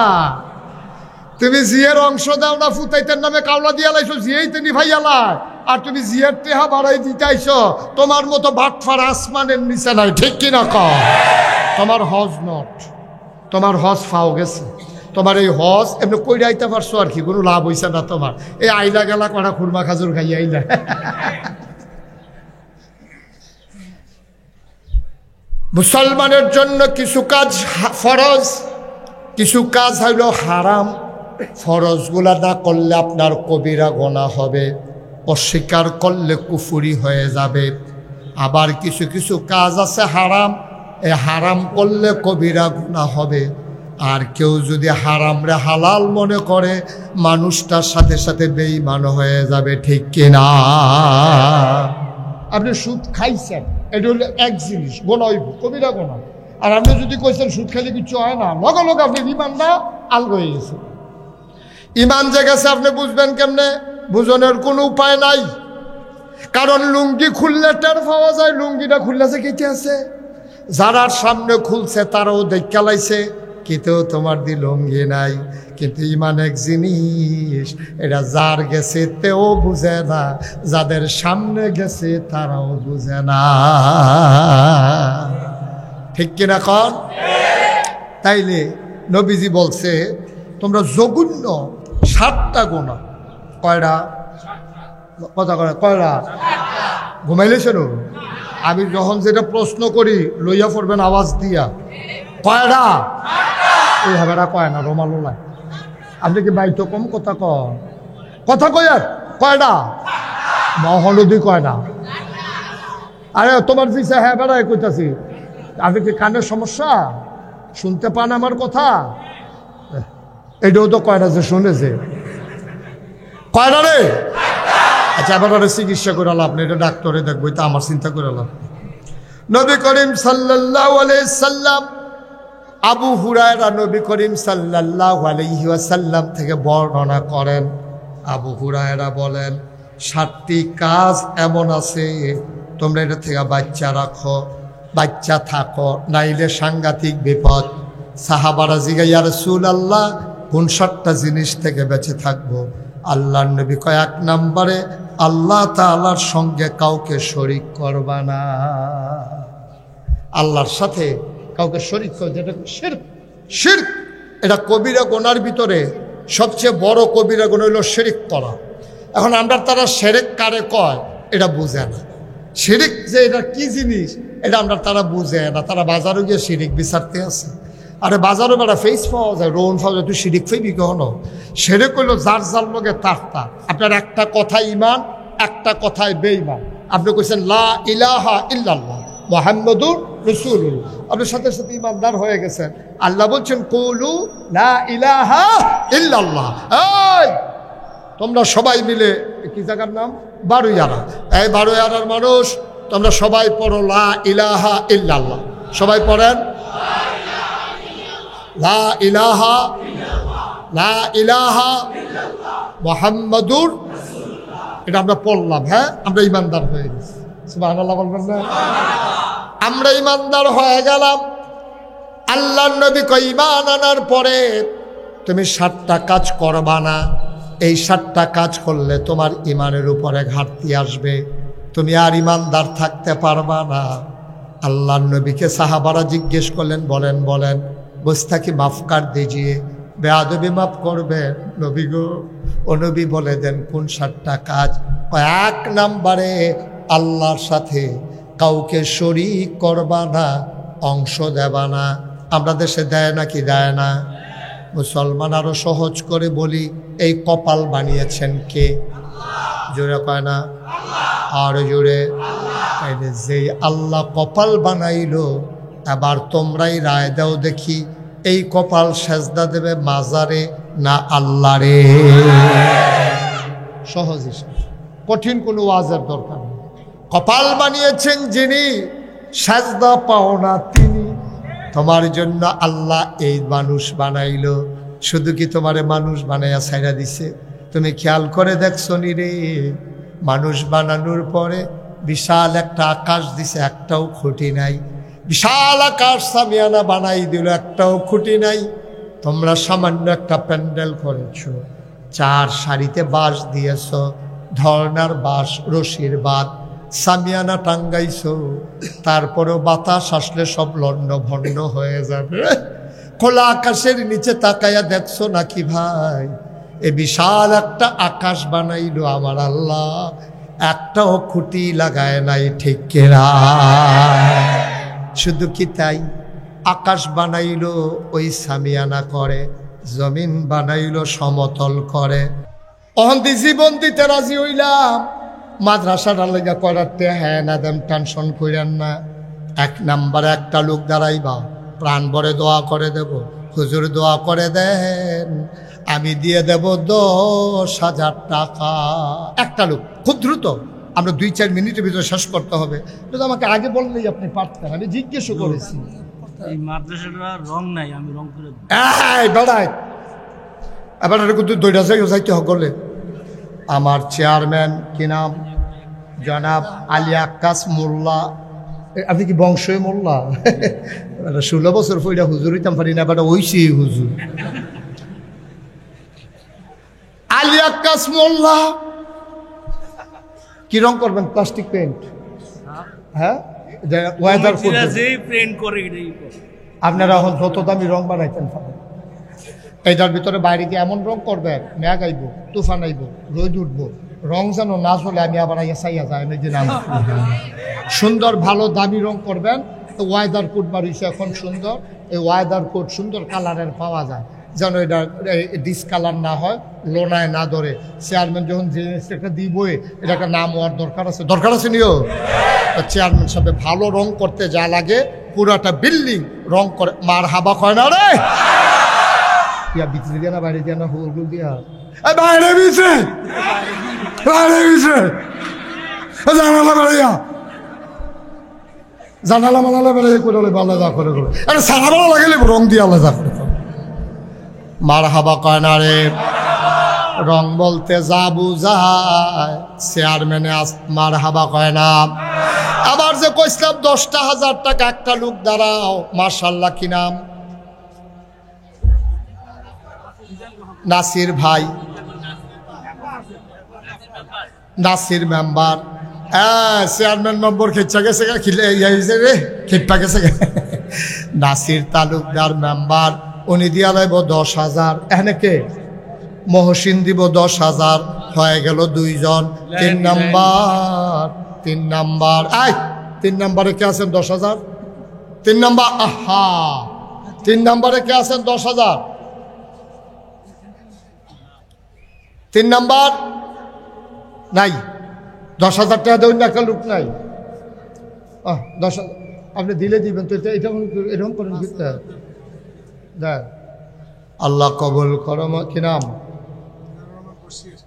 তুমি জিয়ের অংশ দাও না ফুতাইতের নামে কাওলা দিয়া লাইছো জিয়েই তো নিভাইয়ালা আর তুমি জিয়ের টেহা বাড়াই দিতে আইছো তোমার মতো বাটফার আসমানের নিচে নাই ঠিক কিনা ক তোমার হজ নট তোমার হজ ফাও গেছে তোমার এই হজ এমনি কইরা আইতে পারছো আর কি কোনো লাভ হইছে না তোমার এই আইলা গেলা কটা খুরমা খাজুর খাইয়া আইলা মুসলমানের জন্য কিছু কাজ ফরজ কিছু কাজ হইল হারাম ফরজগুলা না করলে আপনার কবিরা গুনাহ হবে অস্বীকার করলে কুফরি হয়ে যাবে আবার কিছু কিছু কাজ আছে হারাম এই হারাম করলে কবিরা গুনাহ হবে আর কেউ যদি হারামরে হালাল মনে করে মানুষটার সাথে সাথে বেঈমান হয়ে যাবে, ঠিক কিনা? আপনি সুদ খাইছেন, এটা হলো এক জিনিস, গোনা হইব, কবিরা গোনা। আর আপনি যদি কইছেন সুদ খাইলে কিছু হয় না, লগে লগে আপনি ইমানটা আলগা হয়ে গেছে। ইমান যে গেছে আপনি বুঝবেন কেমনে? বুঝনের কোনো উপায় নাই। কারণ লুঙ্গি খুললে টের পাওয়া যায় লুঙ্গিটা খুললেছে কেটে আছে। যারা সামনে খুলছে তারাও দেখা লাইছে কেতেও তোমার দি লুঙ্গি নাই। কিন্তু ইমান এক জিনিস, এটা যার গেছে তেও বুঝে না, যাদের সামনে গেছে তারাও বুঝে না, ঠিক কিনা কন? তাইলে নবীজি বলছে তোমরা জঘন্য 7টা গুনাহ। কয়টা কথা কয়? কয়টা? ঘুমাইলেছেন? আমি যখন যেটা প্রশ্ন করি লইয়া পড়বেন আওয়াজ দিয়া। কয়টা? ওই হাবেরা কয় না, রোমালোলায়। আপনি কি বাইতো কম কথা কন? কথা কয় আর কয়টা? মহলদি কয় না। আরে তোমার পিছা হ্যাঁ বেড়ায় কইতাছি। আপনি কি কানের সমস্যা? শুনতে পান আমার কথা? এটাও তো কয়টা যে শুনেছে। কয়টা রে? আচ্ছা, এবার চিকিৎসা করে লাভ নেই, এটা ডাক্তারে দেখবো, এটা আমার চিন্তা করে লাভ। নবী করিম সাল্লাল্লাহু আলাইহি সাল্লাম, আবু হুরায়রা নবী করিম সাল্লাল্লাহু আলাইহি ওয়াসাল্লাম থেকে বর্ণনা করেন। আবু হুরায়রা বলেন 7টি কাজ এমন আছে তোমরা এটা থেকে বাচ্চা রাখো, বাচ্চা থাকো, নাইলে সাংঘাতিক বিপদ। সাহাবারা জিজ্ঞাসা, ইয়া রাসূলুল্লাহ কোন 7টা জিনিস থেকে বেঁচে থাকবো? আল্লাহর নবী কয়, 1 নম্বরে আল্লাহ তাআলার সঙ্গে কাউকে শরীক করবা না। আল্লাহর সাথে কাউকে শরীক করে, যেটা শিরক। শিরক এটা কবিরা গুনার ভিতরে সবচেয়ে বড় কবিরা গুনাহ হলো শিরক করা। এখন আমরা তারা শিরক কারে কয় এটা বুঝে না। শিরক যে এটা কি জিনিস এটা আমরা তারা বুঝে না। তারা বাজারে গিয়ে শিরক বিচারতে আছে। আরে বাজারে বেড়া ফেস পাওয়া যায়, রোন পাওয়া যায়, তুই শিরিক ফেবি কখনো? শিরক হইল যার যার লগে তার। আপনার একটা কথায় ইমান, একটা কথায় বেঈমান। আপনি কইছেন লা ইলাহা ইল্লাল্লাহ মুহাম্মাদুর রাসূলুল্লাহ, আপনার সাথে সাথে ইমানদার হয়ে গেছেন। আল্লাহ বলছেন কুলু লা ইলাহা ইল্লাল্লাহ। এই তোমরা সবাই মিলে, কি জায়গার নাম? বারুইয়ারা। এই বারুইয়ারার মানুষ তোমরা সবাই পড়ো লা ইলাহা ইল্লাল্লাহ। সবাই পড়েন লা ইলাহা লা ইলাহা মুহাম্মাদুর রাসূলুল্লাহ। এটা আমরা পড়লাম, হ্যাঁ, আমরা ইমানদার হয়ে গেছি। সুবহানাল্লাহ বলবেন না? আমরা ইমানদার হয়ে গেলাম। আল্লাহর নবী কয় ঈমান আনার পরে তুমি 7টা কাজ করবা না। এই 7টা কাজ করলে তোমার ঈমানের উপরে ঘাটতি আসবে, তুমি আর ইমানদার থাকতে পারবা না। আল্লাহর নবীকে সাহাবারা জিজ্ঞেস করলেন, বলেন বলেন গোস্তাকি মাফ কর দিজিয়ে, বেয়াদবি মাফ করবেন নবী গো। ও নবী বলে দেন কোন 7টা কাজ? 1 নম্বরে আল্লাহর সাথে কাউকে শরীক করবা না, অংশ দেবা না। আমরা দেশে দেয় নাকি দেয় না? মুসলমান আরো সহজ করে বলি, এই কপাল বানিয়েছেন কে? জোরে কয় না? আর জোরে। যেই আল্লাহ কপাল বানাইলো, এবার তোমরাই রায় দাও দেখি, এই কপাল সেজদা দেবে মাজারে না আল্লাহরে? সহজ হিসাব, কঠিন কোনো ওয়াজের দরকার নেই। কপাল বানিয়েছেন যিনি, সেজদা পাও না তিনি। তোমার জন্য আল্লাহ এই মানুষ বানাইলো। শুধু কি তোমারে মানুষ বানাইয়া ছাইড়া দিছে? তুমি খেয়াল করে দেখছো নি রে? মানুষ বানানোর পরে বিশাল একটা আকাশ দিছে, একটাও খুঁটি নাই। বিশাল আকাশ সামিয়ানা বানাই দিল, একটাও খুঁটি নাই। তোমরা সামান্য একটা প্যান্ডেল করেছো, 4 সারিতে বাঁশ দিয়েছ, ধর্নার বাঁশ, রশির বাদ, সামিয়ানা টাঙ্গাইছো, তারপরেও বাতাস আসলে সব লন্ড ভন্ড হয়ে যাবে। খোলা আকাশের নিচে তাকাইয়া দেখছো নাকি ভাই? এ বিশাল একটা আকাশ বানাইলো আমার আল্লাহ, একটাও খুঁটি লাগায় নাই, ঠিক কিনা? শুধু কি তাই? আকাশ বানাইলো ওই সামিয়ানা করে, জমিন বানাইলো সমতল করে। অহন্তি জীবন দিতে রাজি হইলাম, মাদ্রাসাটা লেগে করাতে, হ্যাঁ না দেন, টেনশন করেন না। 1 নম্বরে একটা লোক দাঁড়াইবা, প্রাণ ভরে দোয়া করে দেব, হুজুর দোয়া করে দেন, আমি দিয়ে দেব 10,000 টাকা। একটা লোক, খুব দ্রুত, আমরা 2-4 মিনিটের ভিতরে শেষ করতে হবে। কিন্তু আমাকে আগে বললেই আপনি পারতেন, আমি জিজ্ঞেসও করেছি। এই মাদ্রাসাটা রং নাই, আমি রং করে দেব। বেড়াই এবার কিন্তু 2টা জায়গায় যাইতে হলে আমার চেয়ারম্যান কি নাম, জনাব আলী আক্কাস মোল্লা। আপনি কি বংশই মোল্লা? 16 বছর পইরা হুজুর হইতাম পারি না, বেটা ওইসি হুজুর আলী আক্কাস মোল্লা। কি রং করবেন? Plastic paint? হ্যাঁ, ওয়েদার আপনারা এখন যত দামি রং বানাইতেন পারেন, এইটার ভিতরে বাইরে গিয়ে এমন রং করবেন, মেঘ আইব, তুফান আইব, রোদ উঠবো, রং যেন না চলে আমি আবার সাইয়া যায় না যে নাম। সুন্দর ভালো দামি রং করবেন। তো ওয়েদার কোড বাড়িছে এখন সুন্দর, এই ওয়েদার কোড সুন্দর কালারের পাওয়া যায়, যেন এটা ডিসকালার না হয়, লোনায় না ধরে। চেয়ারম্যান যখন জিনিসটা দিবই, এটা একটা নাম হওয়ার দরকার আছে নিও। চেয়ারম্যান সাহেব ভালো রং করতে যা লাগে পুরাটা বিল্ডিং রং করে। মার হাবা কয় না রে, ইয়া ভিতরে দিয়া না বাইরে দিয়া না, হুল দিয়া বাইরে বিছে, বাইরে বিছে, জানালা বেড়াইয়া, জানালা মানালা বেড়াই করে আলাদা করে করে, আরে সারা বেলা লাগালে রং দিয়ে আলাদা করে। মার হাবা কয় না রে, রং বলতে যা বুঝায় চেয়ারম্যানে মার হাবা কয় না। আবার যে কইছিলাম 10,000 টাকা একটা লোক দাঁড়াও, মাশাআল্লাহ কি নাম? নাসির ভাই, নাসির মেম্বার। হ্যাঁ, চেয়ারম্যান মেম্বার খিচ্ছা গেছে, খিপ্পা গেছে। নাসির তালুকদার মেম্বার, উনি দিয়া লাইব 10,000। এখানে কে? মহসিন দিব 10,000, হয়ে গেল 2 জন। 3 নাম্বার, 3 নাম্বার, 3 নাম্বারে কে আছেন? 10,000। 3 নাম্বার, আহা, 3 নাম্বারে কে আছেন? 10,000। 3 নাম্বার নাই, 10,000 টাকা দেবেন না, একটা লোক নাই। 10,000 আপনি দিলে দিবেন তো, এটা এরকম করেন দেখ। আল্লাহ কবুল করো। কি নাম?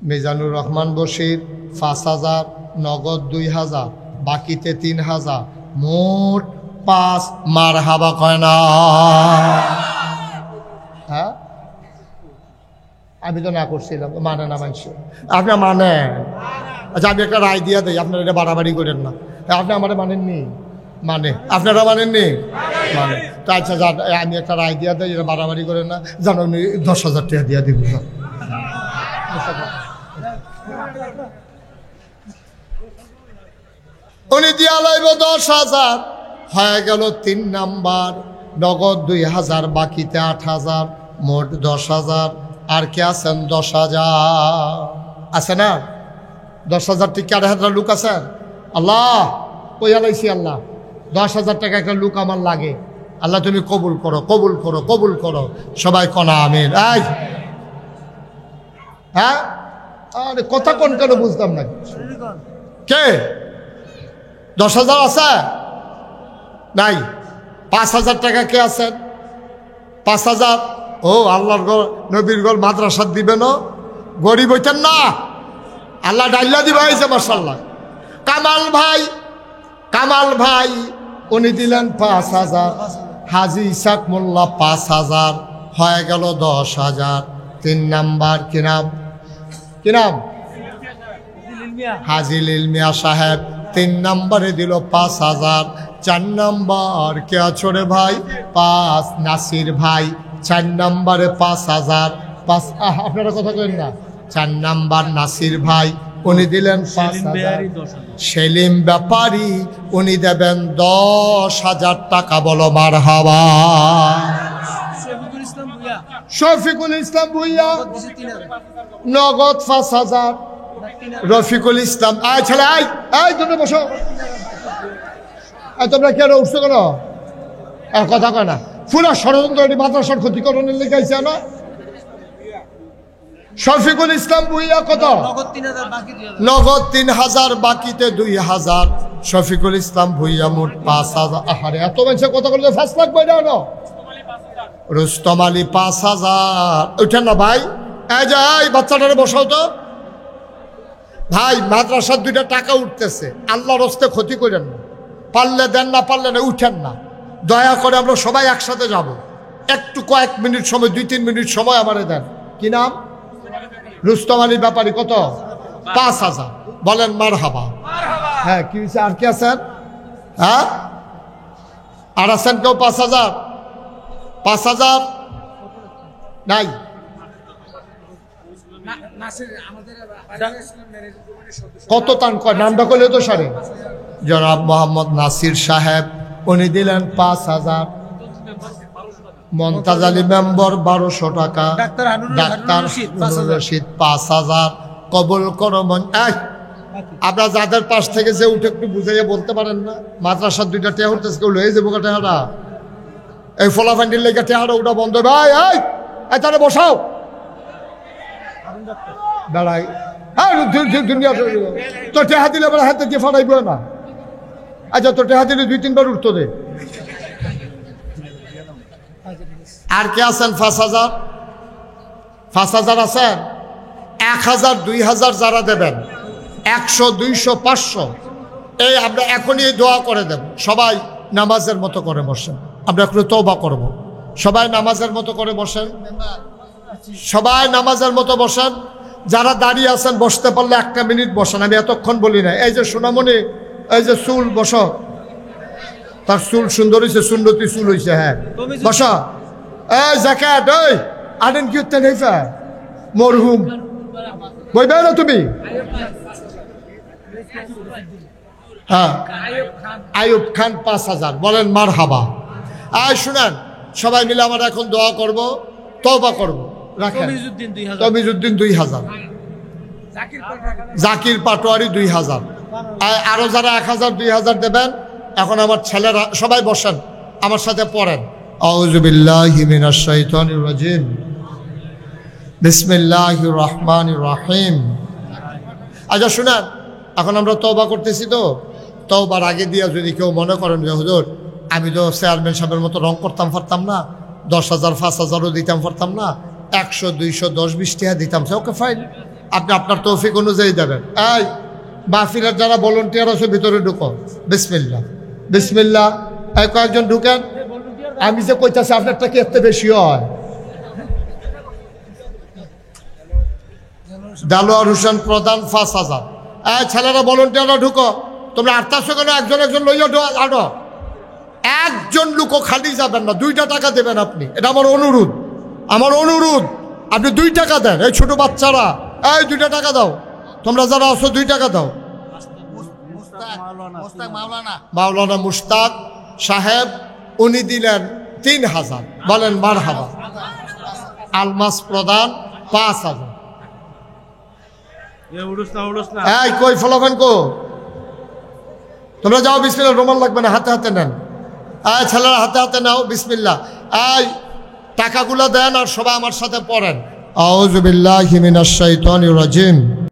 মিজানুর রহমান বশির। 5,000, নগদ 2,000, বাকিতে 3,000, মোট 5। মার হাবা কয় না? হ্যাঁ, আমি তো না করছিলাম, মানে না মানছি, আপনি মানেন। আচ্ছা, আমি একটা রায় দিয়ে দেই, আপনারা এটা বাড়াবাড়ি করেন না। আপনি আমার মানেননি, মানে আপনারা মানেননি, মানে তো আচ্ছা, আমি একটা রায় দিয়ে দেয়, এটা বাড়াবাড়ি করেন না, জানো 10,000 টাকা দিয়ে দিব। উনি দিয়া লাইব 10,000, হয়ে গেল 3 নাম্বার, নগদ 2,000, বাকিতে 8,000, মোট 10,000। আর কে আছেন? 10,000 আছে না? 10,000 ঠিক 8,000 লোক আছেন? আল্লাহ কইয়া লাইছি, আল্লাহ 10,000 টাকা একটা লোক আমার লাগে, আল্লাহ তুমি কবুল করো, কবুল করো, কবুল করো। সবাই কনা আমিন। হ্যাঁ, আরে কথা কোন কেন বুঝতাম না। কে 10,000 আছে? নাই। 5,000 টাকা কে আছেন? 5,000। ও আল্লাহর ঘর, নবীর ঘর, মাদ্রাসা দিবেন, গরিব হইতেন না, আল্লাহ ডাইল্লা দিবা হয়েছে। মাশাআল্লাহ। কামাল ভাই, কামাল ভাই উনি দিলেন 5,000। হাজি ইসাক মোল্লা 5,000, হয়ে গেল 10,000। 3 নাম্বার কি নাম? কি নাম? হাজি লিলমিয়া সাহেব 3 নাম্বারে দিল 5,000। 4 নাম্বার কে আছো রে ভাই? 5 নাসির ভাই 4 নাম্বারে 5,000। আপনারা কথা কইেন না। 4 নাম্বার নাসির ভাই, উনি দিলেন 5,000। সেলিম ব্যাপারী উনি দেবেন 10,000 টাকা। বলো মারহাবা। শফিকুল ইসলাম ভুইয়া নগদ 5,000। রফিকুল ইসলাম, আয় ছেলে, আয় আয়, তোমরা বসো। তোমরা কেন উঠছো কেন? কথা কয় না। পুরা ষড়যন্ত্র মাদ্রাসার ক্ষতিকরণের লেগে আইছে না? শফিকুল ইসলাম ভুইয়া কত? নগদ 3,000, বাকিতে 2,000। শফিকুল ইসলাম ভুইয়া মোট 5,000। আহারে, এত মানুষের কথা বলতে 5 লাখ বই দাও না। রুস্তম আলী 5,000। উঠেন না ভাই, এই যে এই বাচ্চাটারে বসাও তো ভাই। মাদ্রাসার 2টা টাকা উঠতেছে, আল্লাহর হস্তে ক্ষতি করেন না, পারলে দেন, না পারলে না, উঠেন না। দয়া করে আমরা সবাই একসাথে যাব, একটু কয়েক মিনিট সময়, 2-3 মিনিট সময় আমারে দেন। কি নাম? রুস্তম আলী ব্যাপারী। কত? 5,000। বলেন মারহাবা। হ্যাঁ, কি হয়েছে? আর কি আছেন? হ্যাঁ, আর আছেন কেউ? 5,000? 5,000 নাই? কত টান কয়? নামটা করলে তো সারে। জনাব মোহাম্মদ নাসির সাহেব, উনি দিলেন 5,000। মমতাজ আলী মেম্বর 1,200 টাকা। ডাক্তার হারুনুর রশিদ 5,000। কবুল করো মন। আপনারা যাদের পাশ থেকে যে উঠে একটু বুঝাইয়া বলতে পারেন না, মাদ্রাসার 2টা টেহা উঠতেছে, কেউ লয়ে যাবো টেহারা। এই ফলাফান্ডির লেগে টেহারা ওটা বন্ধ। ভাই এই তাহলে বসাও দাঁড়াই। দুনিয়া তো টেহা দিলে এবার হাতে দিয়ে ফাটাইব না। আচ্ছা, তো টেহা দিলে 2-3 বার উঠতো দে। আর কে আছেন? 5,000। 5,000 আছেন? 1,000, 2,000 যারা দেবেন, 100, 200, 500, এই আমরা এখনই দোয়া করে দেব। সবাই নামাজের মতো করে বসেন, আমরা একটু তওবা করব। সবাই নামাজের মতো করে বসেন, সবাই নামাজের মতো বসেন। যারা দাঁড়িয়ে আছেন বসতে পারলে 1 মিনিট বসেন, আমি এতক্ষণ বলি না। এই যে সোনামণি, এই যে চুল, বসো। তার চুল সুন্দর হয়েছে, সুন্নতি চুল হয়েছে। হ্যাঁ, বসো। এই জ্যাকেট, এই আনেন কি হতে নেই মরহুম বইবে না তুমি? হ্যাঁ, আইয়ুব খান 5,000। বলেন মারহাবা। শুনেন, সবাই মিলে আমরা এখন দোয়া করব, তওবা করব। রাখেন। তমিজউদ্দিন 2,000। জাকির পাটোয়ারি 2,000। আরো যারা 1,000, 2,000 দেবেন, এখন আমার ছেলেরা সবাই বসেন, আমার সাথে পড়েন। আউযু বিল্লাহি মিনাশ শাইতানির রাজিম, বিসমিল্লাহির রহমানির রহিম। আচ্ছা শুনেন, এখন আমরা তওবা করতেছি, তো তওবার আগে দিয়া যদি কেউ মনে করেন যে হুজুর আমি তো চেয়ারম্যান সাহেবের মতো রং করতাম পারতাম না, 10,000, 5,000ও দিতাম পারতাম না, 100, 200, 10, 20 টাকা দিতাম, ওকে ফাইন, আপনি আপনার তৌফিক অনুযায়ী দেবেন। এই মাহফিলের যারা ভলান্টিয়ার আছে ভিতরে ঢুকো। বিসমিল্লাহ, বিসমিল্লাহ। এই কয়েকজন ঢুকেন। আমি যে কইতাছি আপনারটা কি এত বেশি হয়? দেলোয়ার হোসেন প্রধান 5,000। ছেলেরা ভলান্টিয়াররা ঢুকো। তোমরা আটটার কেন? একজন একজন লইয়া আনো। একজন লোকও খালি যাবেন না, 2টা টাকা দেবেন আপনি। এটা আমার অনুরোধ, আমার অনুরোধ। আপনি 2 টাকা দেন। এই ছোট বাচ্চারা, এই 2টা টাকা দাও। তোমরা যারা আছো 2 টাকা দাও। মাওলানা মুশতাক সাহেব, উনি দিলেন 3,000। বলেন মারহাবা। আলমাস প্রধান 5,000। এই কই ফলাফান কো? তোমরা যাও, বিসমিল্লাহ। রুমাল লাগবে না, হাতে হাতে নেন। ছেলেরা হাতে হাতে নাও, বিসমিল্লাহ। এই টাকাগুলো দেন আর সবাই আমার সাথে পড়েন। আউযু বিল্লাহি মিনাশ শাইতানির রাজিম।